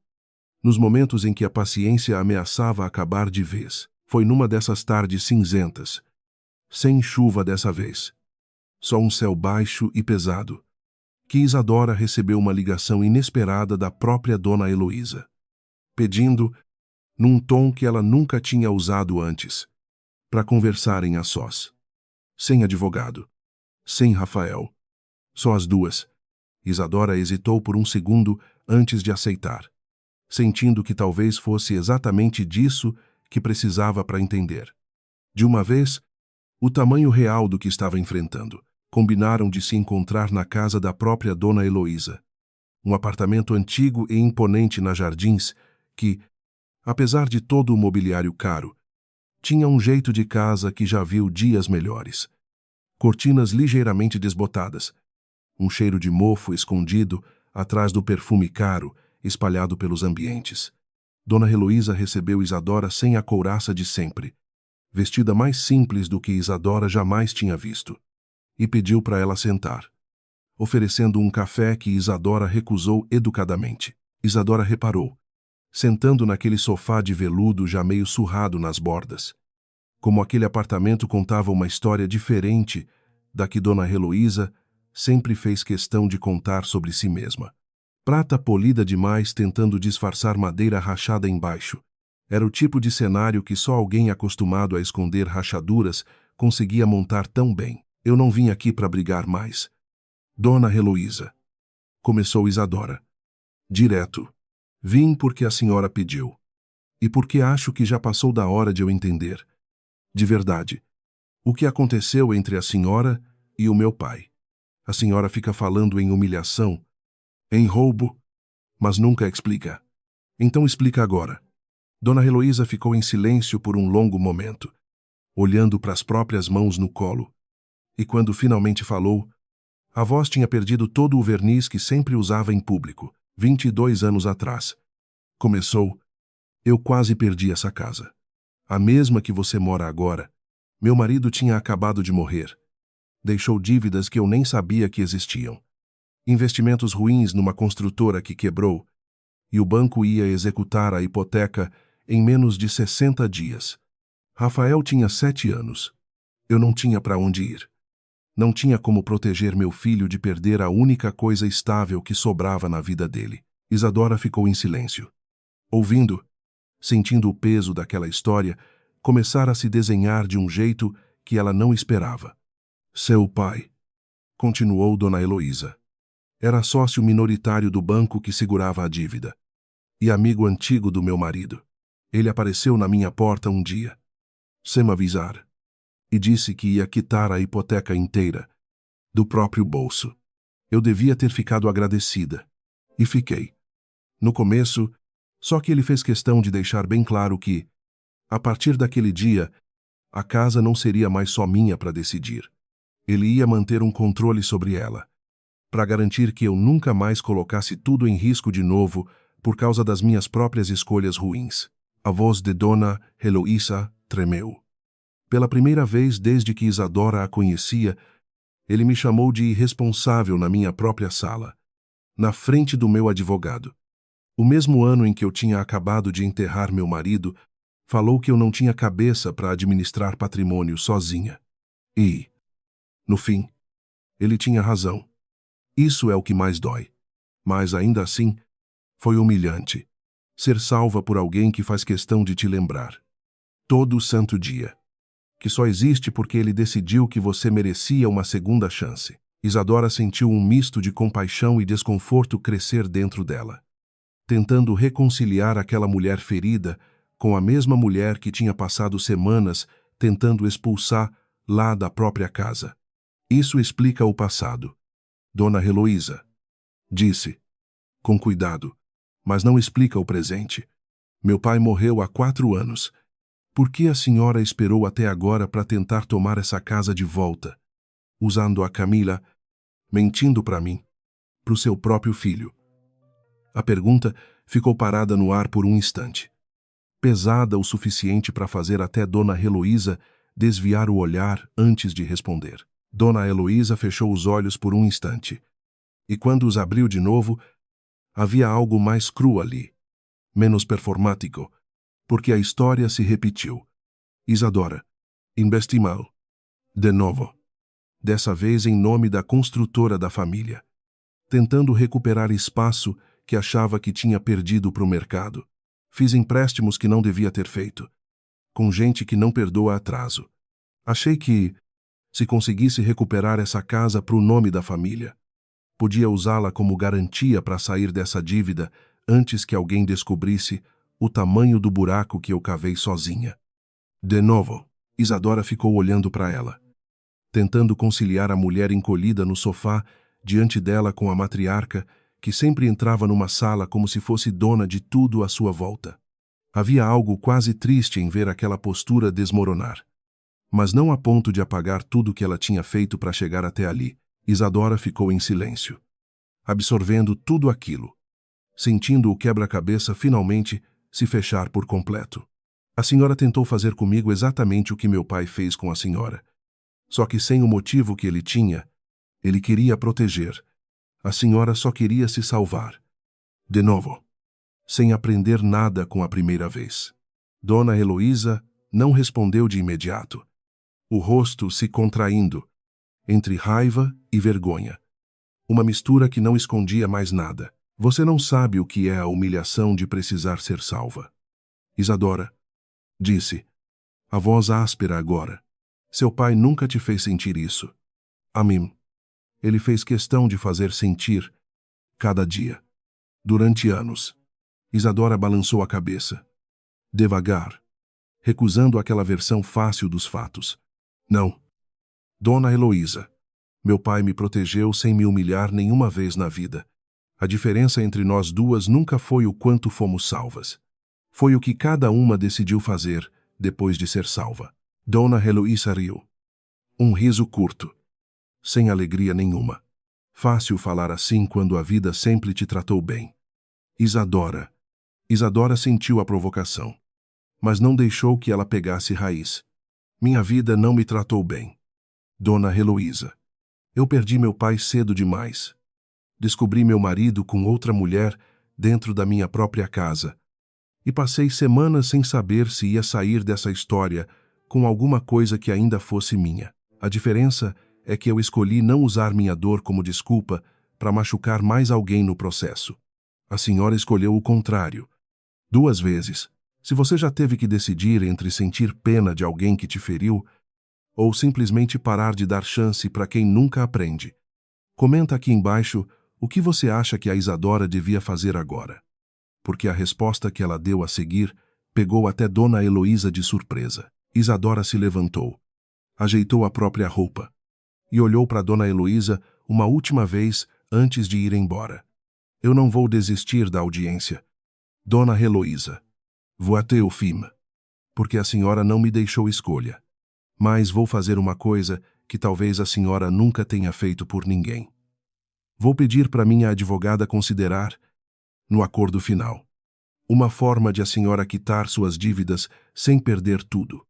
Nos momentos em que a paciência ameaçava acabar de vez. Foi numa dessas tardes cinzentas. Sem chuva dessa vez. Só um céu baixo e pesado. Que Isadora recebeu uma ligação inesperada da própria Dona Heloísa, pedindo, num tom que ela nunca tinha usado antes, para conversarem a sós. Sem advogado. Sem Rafael. Só as duas. Isadora hesitou por um segundo antes de aceitar, sentindo que talvez fosse exatamente disso que precisava para entender. De uma vez, o tamanho real do que estava enfrentando. Combinaram de se encontrar na casa da própria Dona Heloísa. Um apartamento antigo e imponente nas Jardins que, apesar de todo o mobiliário caro, tinha um jeito de casa que já viu dias melhores. Cortinas ligeiramente desbotadas, um cheiro de mofo escondido atrás do perfume caro espalhado pelos ambientes. Dona Heloísa recebeu Isadora sem a couraça de sempre, vestida mais simples do que Isadora jamais tinha visto, e pediu para ela sentar, oferecendo um café que Isadora recusou educadamente. Isadora reparou, sentando naquele sofá de veludo já meio surrado nas bordas, como aquele apartamento contava uma história diferente da que Dona Heloísa sempre fez questão de contar sobre si mesma. Prata polida demais tentando disfarçar madeira rachada embaixo. Era o tipo de cenário que só alguém acostumado a esconder rachaduras conseguia montar tão bem. Eu não vim aqui para brigar mais. Dona Heloísa. Começou Isadora. Direto. Vim porque a senhora pediu. E porque acho que já passou da hora de eu entender. De verdade. O que aconteceu entre a senhora e o meu pai. A senhora fica falando em humilhação, em roubo, mas nunca explica. Então explica agora. Dona Heloísa ficou em silêncio por um longo momento, olhando para as próprias mãos no colo. E quando finalmente falou, a voz tinha perdido todo o verniz que sempre usava em público, 22 anos atrás. Começou: eu quase perdi essa casa. A mesma que você mora agora. Meu marido tinha acabado de morrer. Deixou dívidas que eu nem sabia que existiam. Investimentos ruins numa construtora que quebrou, e o banco ia executar a hipoteca em menos de 60 dias. Rafael tinha 7 anos. Eu não tinha para onde ir. Não tinha como proteger meu filho de perder a única coisa estável que sobrava na vida dele. Isadora ficou em silêncio, ouvindo, sentindo o peso daquela história começar a se desenhar de um jeito que ela não esperava. Seu pai, continuou Dona Heloísa, era sócio minoritário do banco que segurava a dívida e amigo antigo do meu marido. Ele apareceu na minha porta um dia, sem me avisar, e disse que ia quitar a hipoteca inteira, do próprio bolso. Eu devia ter ficado agradecida. E fiquei. No começo, só que ele fez questão de deixar bem claro que, a partir daquele dia, a casa não seria mais só minha para decidir. Ele ia manter um controle sobre ela, para garantir que eu nunca mais colocasse tudo em risco de novo por causa das minhas próprias escolhas ruins. A voz de Dona Heloísa tremeu. Pela primeira vez desde que Isadora a conhecia, ele me chamou de irresponsável na minha própria sala, na frente do meu advogado. O mesmo ano em que eu tinha acabado de enterrar meu marido, falou que eu não tinha cabeça para administrar patrimônio sozinha. E, no fim, ele tinha razão. Isso é o que mais dói. Mas, ainda assim, foi humilhante. Ser salva por alguém que faz questão de te lembrar, todo santo dia, que só existe porque ele decidiu que você merecia uma segunda chance. Isadora sentiu um misto de compaixão e desconforto crescer dentro dela, tentando reconciliar aquela mulher ferida com a mesma mulher que tinha passado semanas tentando expulsar lá da própria casa. Isso explica o passado. Dona Heloísa disse, com cuidado, mas não explica o presente. Meu pai morreu há 4 anos. Por que a senhora esperou até agora para tentar tomar essa casa de volta, usando a Camila, mentindo para mim, para o seu próprio filho? A pergunta ficou parada no ar por um instante, pesada o suficiente para fazer até Dona Heloísa desviar o olhar antes de responder. Dona Heloísa fechou os olhos por um instante, e quando os abriu de novo, havia algo mais cru ali, menos performático, porque a história se repetiu. Isadora, investi mal. De novo. Dessa vez em nome da construtora da família, tentando recuperar espaço que achava que tinha perdido para o mercado. Fiz empréstimos que não devia ter feito, com gente que não perdoa atraso. Achei que, se conseguisse recuperar essa casa para o nome da família, podia usá-la como garantia para sair dessa dívida antes que alguém descobrisse o tamanho do buraco que eu cavei sozinha. De novo, Isadora ficou olhando para ela, tentando conciliar a mulher encolhida no sofá diante dela com a matriarca, que sempre entrava numa sala como se fosse dona de tudo à sua volta. Havia algo quase triste em ver aquela postura desmoronar. Mas não a ponto de apagar tudo que ela tinha feito para chegar até ali. Isadora ficou em silêncio, absorvendo tudo aquilo, sentindo o quebra-cabeça finalmente se fechar por completo. A senhora tentou fazer comigo exatamente o que meu pai fez com a senhora. Só que sem o motivo que ele tinha, ele queria proteger. A senhora só queria se salvar. De novo, sem aprender nada com a primeira vez. Dona Heloísa não respondeu de imediato, o rosto se contraindo, entre raiva e vergonha. Uma mistura que não escondia mais nada. Você não sabe o que é a humilhação de precisar ser salva. Isadora, disse, a voz áspera agora. Seu pai nunca te fez sentir isso. A mim. Ele fez questão de fazer sentir, cada dia. Durante anos. Isadora balançou a cabeça. Devagar. Recusando aquela versão fácil dos fatos. Não. Dona Heloísa. Meu pai me protegeu sem me humilhar nenhuma vez na vida. A diferença entre nós duas nunca foi o quanto fomos salvas. Foi o que cada uma decidiu fazer depois de ser salva. Dona Heloísa riu. Um riso curto, sem alegria nenhuma. Fácil falar assim quando a vida sempre te tratou bem. Isadora. Isadora sentiu a provocação, mas não deixou que ela pegasse raiz. Minha vida não me tratou bem. Dona Heloísa. Eu perdi meu pai cedo demais. Descobri meu marido com outra mulher dentro da minha própria casa. E passei semanas sem saber se ia sair dessa história com alguma coisa que ainda fosse minha. A diferença é que eu escolhi não usar minha dor como desculpa para machucar mais alguém no processo. A senhora escolheu o contrário. 2 vezes. Se você já teve que decidir entre sentir pena de alguém que te feriu ou simplesmente parar de dar chance para quem nunca aprende, comenta aqui embaixo o que você acha que a Isadora devia fazer agora. Porque a resposta que ela deu a seguir pegou até Dona Heloísa de surpresa. Isadora se levantou, ajeitou a própria roupa e olhou para Dona Heloísa uma última vez antes de ir embora. Eu não vou desistir da audiência. Dona Heloísa, vou até o fim, porque a senhora não me deixou escolha. Mas vou fazer uma coisa que talvez a senhora nunca tenha feito por ninguém. Vou pedir para minha advogada considerar, no acordo final, uma forma de a senhora quitar suas dívidas sem perder tudo,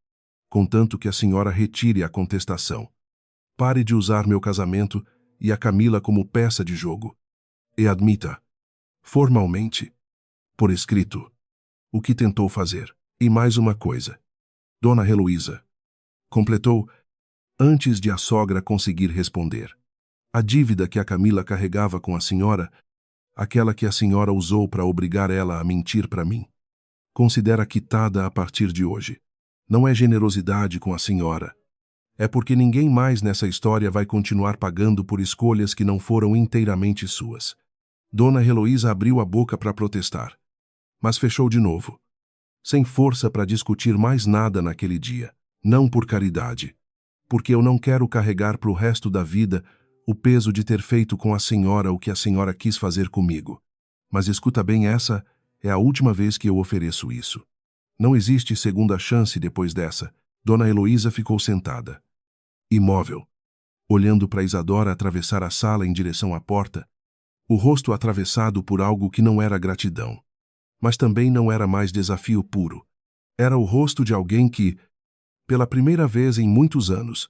contanto que a senhora retire a contestação. Pare de usar meu casamento e a Camila como peça de jogo. E admita, formalmente, por escrito, o que tentou fazer. E mais uma coisa. Dona Heloísa, completou, antes de a sogra conseguir responder. A dívida que a Camila carregava com a senhora, aquela que a senhora usou para obrigar ela a mentir para mim, considera quitada a partir de hoje. Não é generosidade com a senhora. É porque ninguém mais nessa história vai continuar pagando por escolhas que não foram inteiramente suas. Dona Heloísa abriu a boca para protestar, mas fechou de novo, sem força para discutir mais nada naquele dia. Não por caridade, porque eu não quero carregar para o resto da vida o peso de ter feito com a senhora o que a senhora quis fazer comigo. Mas escuta bem, essa é a última vez que eu ofereço isso. Não existe segunda chance depois dessa. Dona Heloísa ficou sentada, imóvel, olhando para Isadora atravessar a sala em direção à porta, o rosto atravessado por algo que não era gratidão, mas também não era mais desafio puro. Era o rosto de alguém que, pela primeira vez em muitos anos,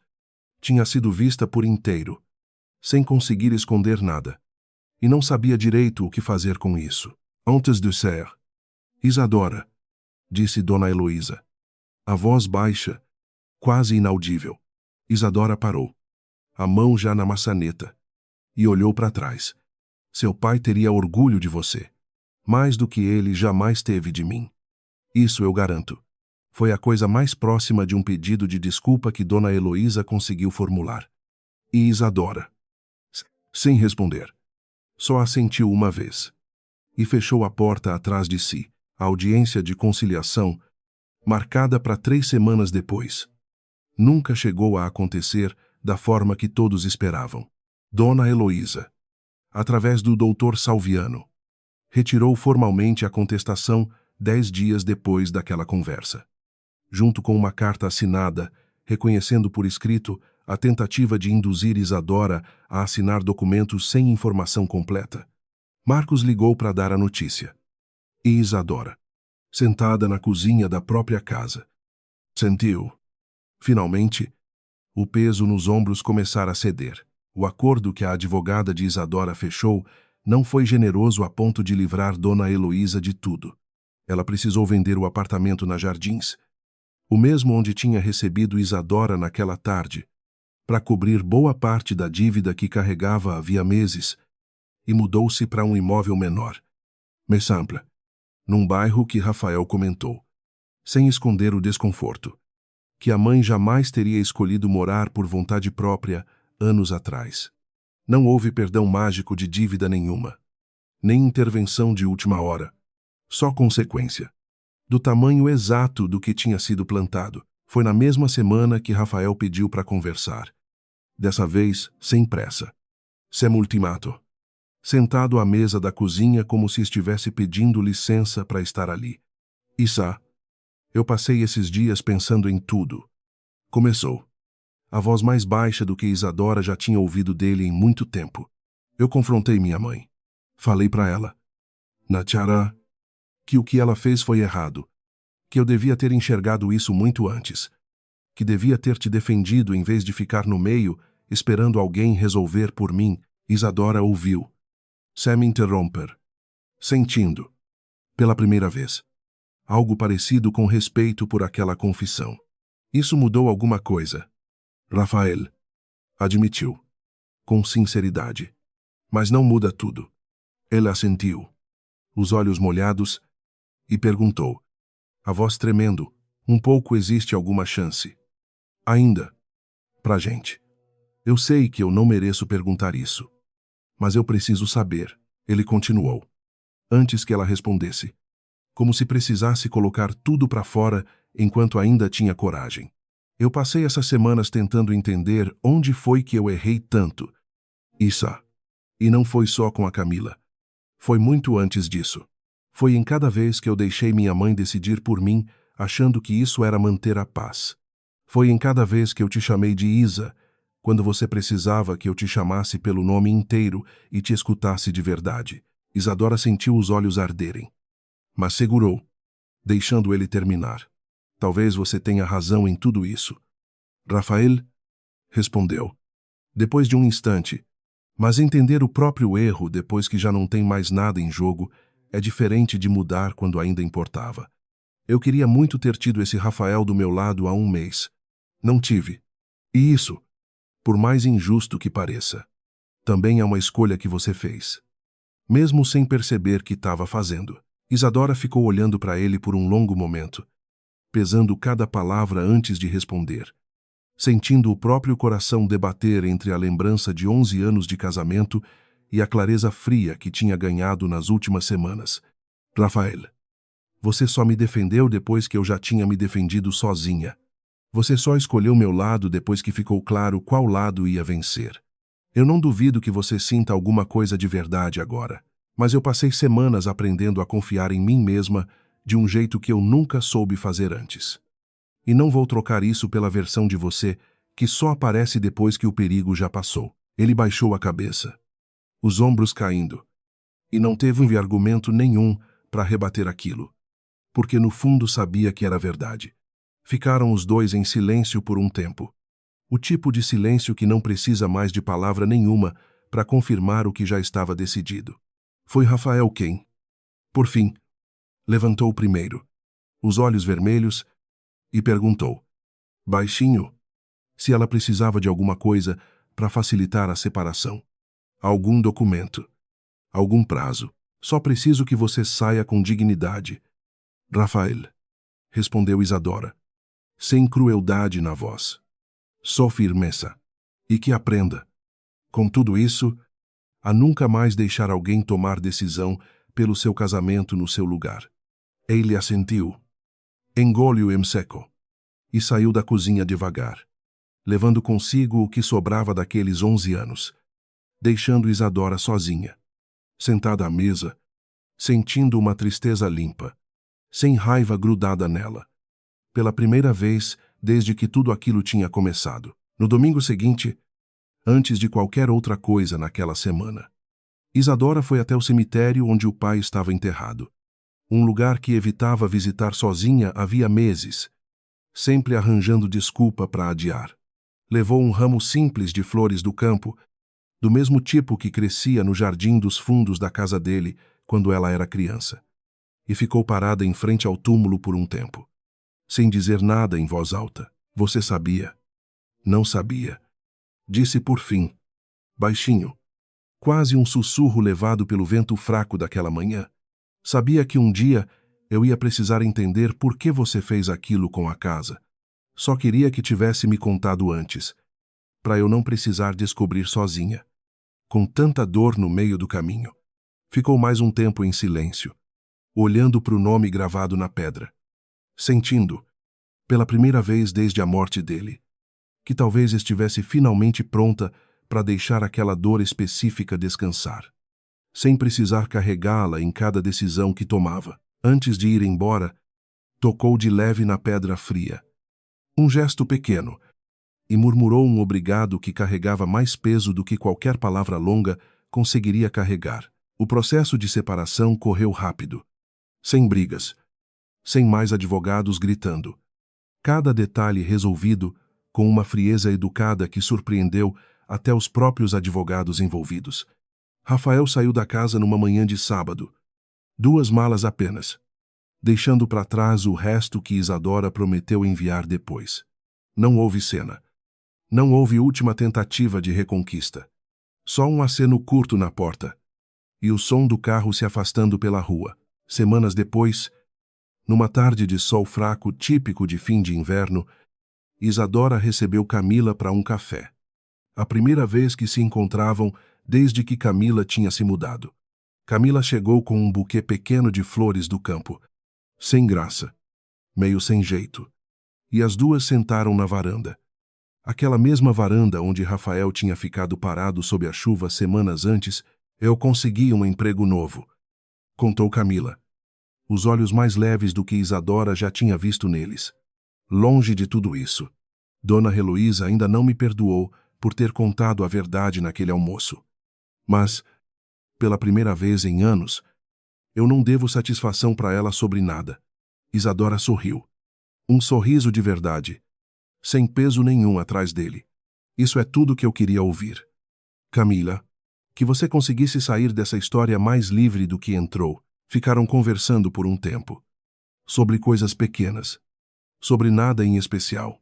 tinha sido vista por inteiro, sem conseguir esconder nada, e não sabia direito o que fazer com isso. Antes de ser, Isadora, disse Dona Heloísa, a voz baixa, quase inaudível. Isadora parou, a mão já na maçaneta, e olhou para trás. Seu pai teria orgulho de você, mais do que ele jamais teve de mim. Isso eu garanto. Foi a coisa mais próxima de um pedido de desculpa que Dona Heloísa conseguiu formular. E Isadora, sem responder, só assentiu uma vez, e fechou a porta atrás de si. A audiência de conciliação, marcada para 3 semanas depois, nunca chegou a acontecer da forma que todos esperavam. Dona Heloísa, através do Dr. Salviano, retirou formalmente a contestação 10 dias depois daquela conversa, junto com uma carta assinada, reconhecendo por escrito a tentativa de induzir Isadora a assinar documentos sem informação completa. Marcos ligou para dar a notícia. E Isadora, sentada na cozinha da própria casa, sentiu, finalmente, o peso nos ombros começar a ceder. O acordo que a advogada de Isadora fechou não foi generoso a ponto de livrar Dona Heloísa de tudo. Ela precisou vender o apartamento na Jardins, o mesmo onde tinha recebido Isadora naquela tarde, para cobrir boa parte da dívida que carregava havia meses, e mudou-se para um imóvel menor, Messample, num bairro que Rafael comentou, sem esconder o desconforto, que a mãe jamais teria escolhido morar por vontade própria anos atrás. Não houve perdão mágico de dívida nenhuma, nem intervenção de última hora, só consequência. Do tamanho exato do que tinha sido plantado. Foi na mesma semana que Rafael pediu para conversar. Dessa vez, sem pressa. Sem ultimato. Sentado à mesa da cozinha como se estivesse pedindo licença para estar ali. Issa, eu passei esses dias pensando em tudo. Começou. A voz mais baixa do que Isadora já tinha ouvido dele em muito tempo. Eu confrontei minha mãe. Falei para ela, Natchara, que o que ela fez foi errado, que eu devia ter enxergado isso muito antes, que devia ter te defendido em vez de ficar no meio, esperando alguém resolver por mim. Isadora ouviu, sem me interromper, sentindo, pela primeira vez, algo parecido com respeito por aquela confissão. Isso mudou alguma coisa. Rafael, admitiu, com sinceridade. Mas não muda tudo. Ele assentiu, os olhos molhados, e perguntou, a voz tremendo, um pouco: existe alguma chance? Ainda. Pra gente. Eu sei que eu não mereço perguntar isso. Mas eu preciso saber, ele continuou, antes que ela respondesse, como se precisasse colocar tudo para fora enquanto ainda tinha coragem. Eu passei essas semanas tentando entender onde foi que eu errei tanto. Issa. E não foi só com a Camila. Foi muito antes disso. Foi em cada vez que eu deixei minha mãe decidir por mim, achando que isso era manter a paz. Foi em cada vez que eu te chamei de Isa, quando você precisava que eu te chamasse pelo nome inteiro e te escutasse de verdade. Isadora sentiu os olhos arderem, mas segurou, deixando ele terminar. Talvez você tenha razão em tudo isso. Rafael respondeu, depois de um instante. Mas entender o próprio erro depois que já não tem mais nada em jogo é diferente de mudar quando ainda importava. Eu queria muito ter tido esse Rafael do meu lado há um mês. Não tive. E isso, por mais injusto que pareça, também é uma escolha que você fez. Mesmo sem perceber que estava fazendo. Isadora ficou olhando para ele por um longo momento, pesando cada palavra antes de responder, sentindo o próprio coração debater entre a lembrança de 11 anos de casamento e a clareza fria que tinha ganhado nas últimas semanas. Rafael, você só me defendeu depois que eu já tinha me defendido sozinha. Você só escolheu meu lado depois que ficou claro qual lado ia vencer. Eu não duvido que você sinta alguma coisa de verdade agora, mas eu passei semanas aprendendo a confiar em mim mesma de um jeito que eu nunca soube fazer antes. E não vou trocar isso pela versão de você que só aparece depois que o perigo já passou. Ele baixou a cabeça, os ombros caindo, e não teve argumento nenhum para rebater aquilo, porque no fundo sabia que era verdade. Ficaram os dois em silêncio por um tempo. O tipo de silêncio que não precisa mais de palavra nenhuma para confirmar o que já estava decidido. Foi Rafael quem, por fim, levantou primeiro, os olhos vermelhos, e perguntou, baixinho, se ela precisava de alguma coisa para facilitar a separação. Algum documento, algum prazo. Só preciso que você saia com dignidade. Rafael, respondeu Isadora, sem crueldade na voz. Só firmeza. E que aprenda, com tudo isso, a nunca mais deixar alguém tomar decisão pelo seu casamento no seu lugar. Ele assentiu, engoliu em seco, e saiu da cozinha devagar, levando consigo o que sobrava daqueles 11 anos, deixando Isadora sozinha, sentada à mesa, sentindo uma tristeza limpa, sem raiva grudada nela, pela primeira vez desde que tudo aquilo tinha começado. No domingo seguinte, antes de qualquer outra coisa naquela semana, Isadora foi até o cemitério onde o pai estava enterrado, um lugar que evitava visitar sozinha havia meses, sempre arranjando desculpa para adiar. Levou um ramo simples de flores do campo, do mesmo tipo que crescia no jardim dos fundos da casa dele quando ela era criança, e ficou parada em frente ao túmulo por um tempo, sem dizer nada em voz alta. Você sabia? Não sabia. Disse por fim, baixinho, quase um sussurro levado pelo vento fraco daquela manhã. Sabia que um dia eu ia precisar entender por que você fez aquilo com a casa. Só queria que tivesse me contado antes, para eu não precisar descobrir sozinha, com tanta dor no meio do caminho. Ficou mais um tempo em silêncio, olhando para o nome gravado na pedra, sentindo, pela primeira vez desde a morte dele, que talvez estivesse finalmente pronta para deixar aquela dor específica descansar, sem precisar carregá-la em cada decisão que tomava. Antes de ir embora, tocou de leve na pedra fria. Um gesto pequeno, e murmurou um obrigado que carregava mais peso do que qualquer palavra longa conseguiria carregar. O processo de separação correu rápido, sem brigas, sem mais advogados gritando. Cada detalhe resolvido com uma frieza educada que surpreendeu até os próprios advogados envolvidos. Rafael saiu da casa numa manhã de sábado, 2 malas apenas, deixando para trás o resto que Isadora prometeu enviar depois. Não houve cena. Não houve última tentativa de reconquista. Só um aceno curto na porta, e o som do carro se afastando pela rua. Semanas depois, numa tarde de sol fraco típico de fim de inverno, Isadora recebeu Camila para um café. A primeira vez que se encontravam desde que Camila tinha se mudado. Camila chegou com um buquê pequeno de flores do campo, sem graça, meio sem jeito, e as duas sentaram na varanda. Aquela mesma varanda onde Rafael tinha ficado parado sob a chuva semanas antes. Eu consegui um emprego novo, contou Camila, os olhos mais leves do que Isadora já tinha visto neles. Longe de tudo isso. Dona Heloísa ainda não me perdoou por ter contado a verdade naquele almoço. Mas, pela primeira vez em anos, eu não devo satisfação para ela sobre nada. Isadora sorriu. Um sorriso de verdade, sem peso nenhum atrás dele. Isso é tudo que eu queria ouvir. Camila, que você conseguisse sair dessa história mais livre do que entrou. Ficaram conversando por um tempo. Sobre coisas pequenas. Sobre nada em especial.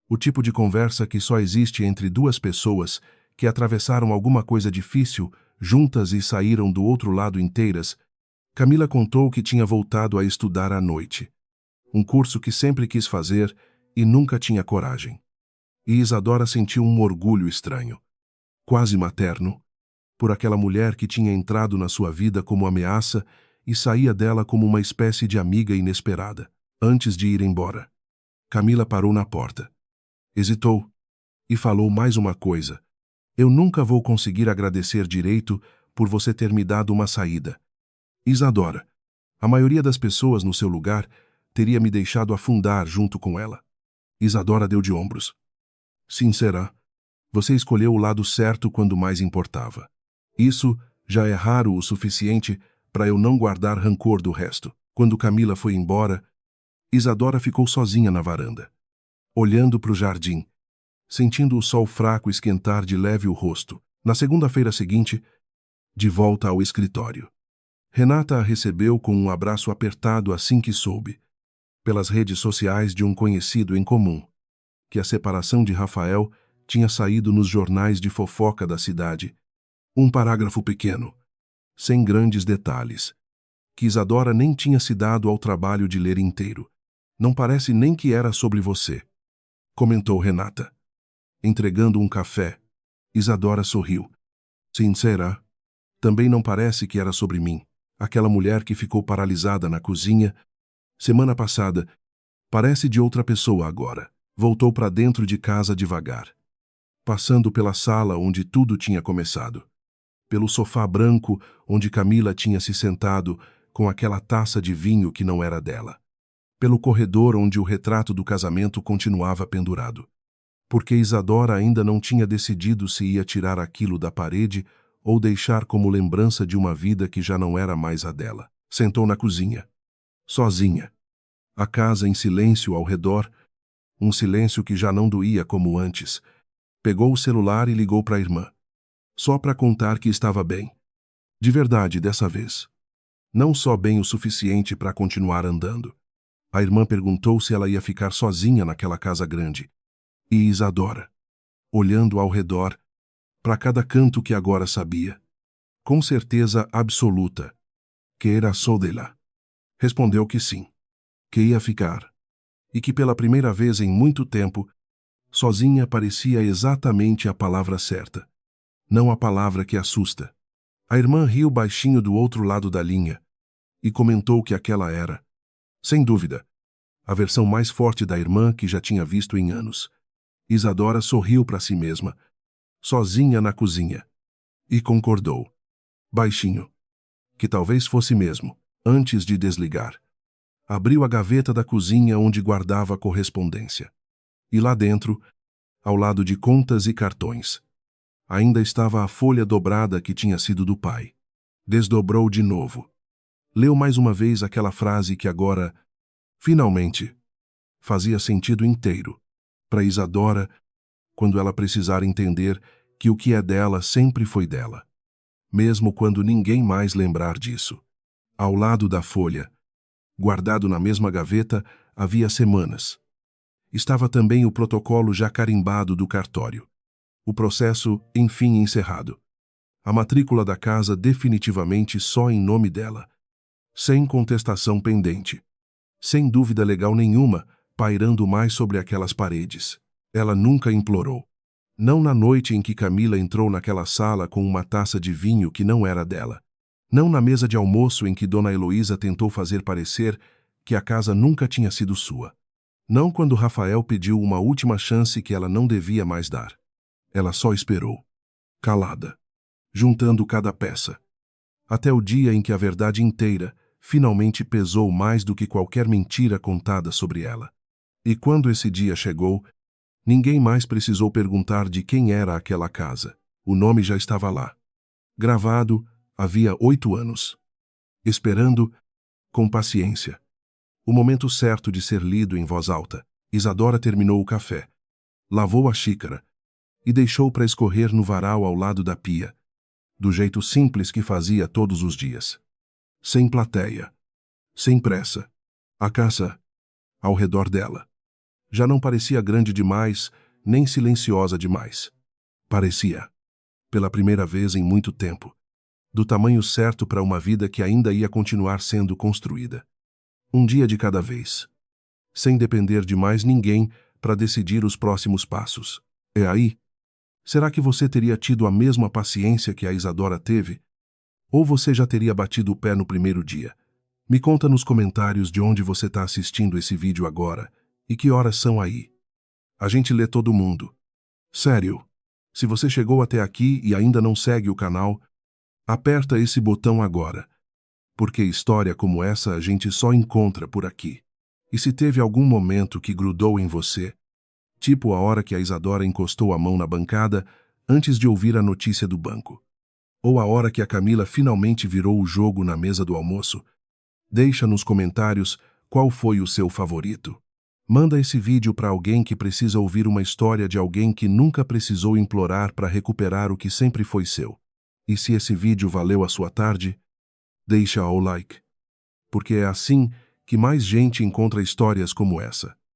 O tipo de conversa que só existe entre duas pessoas que atravessaram alguma coisa difícil juntas e saíram do outro lado inteiras. Camila contou que tinha voltado a estudar à noite. Um curso que sempre quis fazer e nunca tinha coragem. E Isadora sentiu um orgulho estranho, quase materno, por aquela mulher que tinha entrado na sua vida como ameaça e saía dela como uma espécie de amiga inesperada. Antes de ir embora, Camila parou na porta. Hesitou e falou mais uma coisa. Eu nunca vou conseguir agradecer direito por você ter me dado uma saída. Isadora, a maioria das pessoas no seu lugar teria me deixado afundar junto com ela. Isadora deu de ombros. Sincera, você escolheu o lado certo quando mais importava. Isso já é raro o suficiente para eu não guardar rancor do resto. Quando Camila foi embora, Isadora ficou sozinha na varanda, olhando para o jardim, sentindo o sol fraco esquentar de leve o rosto. Na segunda-feira seguinte, de volta ao escritório, Renata a recebeu com um abraço apertado assim que soube, pelas redes sociais de um conhecido em comum, que a separação de Rafael tinha saído nos jornais de fofoca da cidade. Um parágrafo pequeno, sem grandes detalhes, que Isadora nem tinha se dado ao trabalho de ler inteiro. Não parece nem que era sobre você, comentou Renata. Entregando um café, Isadora sorriu. Sincera, também não parece que era sobre mim. Aquela mulher que ficou paralisada na cozinha semana passada parece de outra pessoa agora. Voltou para dentro de casa devagar, passando pela sala onde tudo tinha começado, pelo sofá branco onde Camila tinha se sentado com aquela taça de vinho que não era dela, pelo corredor onde o retrato do casamento continuava pendurado. Porque Isadora ainda não tinha decidido se ia tirar aquilo da parede ou deixar como lembrança de uma vida que já não era mais a dela. Sentou na cozinha, sozinha. A casa em silêncio ao redor, um silêncio que já não doía como antes. Pegou o celular e ligou para a irmã, só para contar que estava bem. De verdade dessa vez. Não só bem o suficiente para continuar andando. A irmã perguntou se ela ia ficar sozinha naquela casa grande. E Isadora, olhando ao redor, para cada canto que agora sabia, com certeza absoluta, que era só dela, respondeu que sim, que ia ficar, e que pela primeira vez em muito tempo, sozinha parecia exatamente a palavra certa, não a palavra que assusta. A irmã riu baixinho do outro lado da linha e comentou que aquela era, sem dúvida, a versão mais forte da irmã que já tinha visto em anos. Isadora sorriu para si mesma, sozinha na cozinha, e concordou, baixinho, que talvez fosse mesmo, antes de desligar. Abriu a gaveta da cozinha onde guardava a correspondência. E lá dentro, ao lado de contas e cartões, ainda estava a folha dobrada que tinha sido do pai. Desdobrou de novo. Leu mais uma vez aquela frase que agora, finalmente, fazia sentido inteiro para Isadora, quando ela precisar entender que o que é dela sempre foi dela, mesmo quando ninguém mais lembrar disso. Ao lado da folha, guardado na mesma gaveta, havia semanas. Estava também o protocolo já carimbado do cartório. O processo, enfim, encerrado. A matrícula da casa definitivamente só em nome dela. Sem contestação pendente. Sem dúvida legal nenhuma, pairando mais sobre aquelas paredes. Ela nunca implorou. Não na noite em que Camila entrou naquela sala com uma taça de vinho que não era dela. Não na mesa de almoço em que Dona Heloísa tentou fazer parecer que a casa nunca tinha sido sua. Não quando Rafael pediu uma última chance que ela não devia mais dar. Ela só esperou, calada, juntando cada peça, até o dia em que a verdade inteira finalmente pesou mais do que qualquer mentira contada sobre ela. E quando esse dia chegou, Ninguém mais precisou perguntar de quem era aquela casa. O nome já estava lá. Gravado havia 8 anos. Esperando, com paciência, o momento certo de ser lido em voz alta, Isadora terminou o café, lavou a xícara e deixou para escorrer no varal ao lado da pia, do jeito simples que fazia todos os dias. Sem plateia, sem pressa. A casa, ao redor dela, já não parecia grande demais, nem silenciosa demais. Parecia, pela primeira vez em muito tempo, do tamanho certo para uma vida que ainda ia continuar sendo construída. Um dia de cada vez, sem depender de mais ninguém para decidir os próximos passos. É aí? Será que você teria tido a mesma paciência que a Isadora teve? Ou você já teria batido o pé no primeiro dia? Me conta nos comentários de onde você está assistindo esse vídeo agora e que horas são aí. A gente lê todo mundo. Sério, se você chegou até aqui e ainda não segue o canal, aperta esse botão agora, porque história como essa a gente só encontra por aqui. E se teve algum momento que grudou em você, tipo a hora que a Isadora encostou a mão na bancada antes de ouvir a notícia do banco, ou a hora que a Camila finalmente virou o jogo na mesa do almoço, deixa nos comentários qual foi o seu favorito. Manda esse vídeo para alguém que precisa ouvir uma história de alguém que nunca precisou implorar para recuperar o que sempre foi seu. E se esse vídeo valeu a sua tarde, deixa o like, porque é assim que mais gente encontra histórias como essa.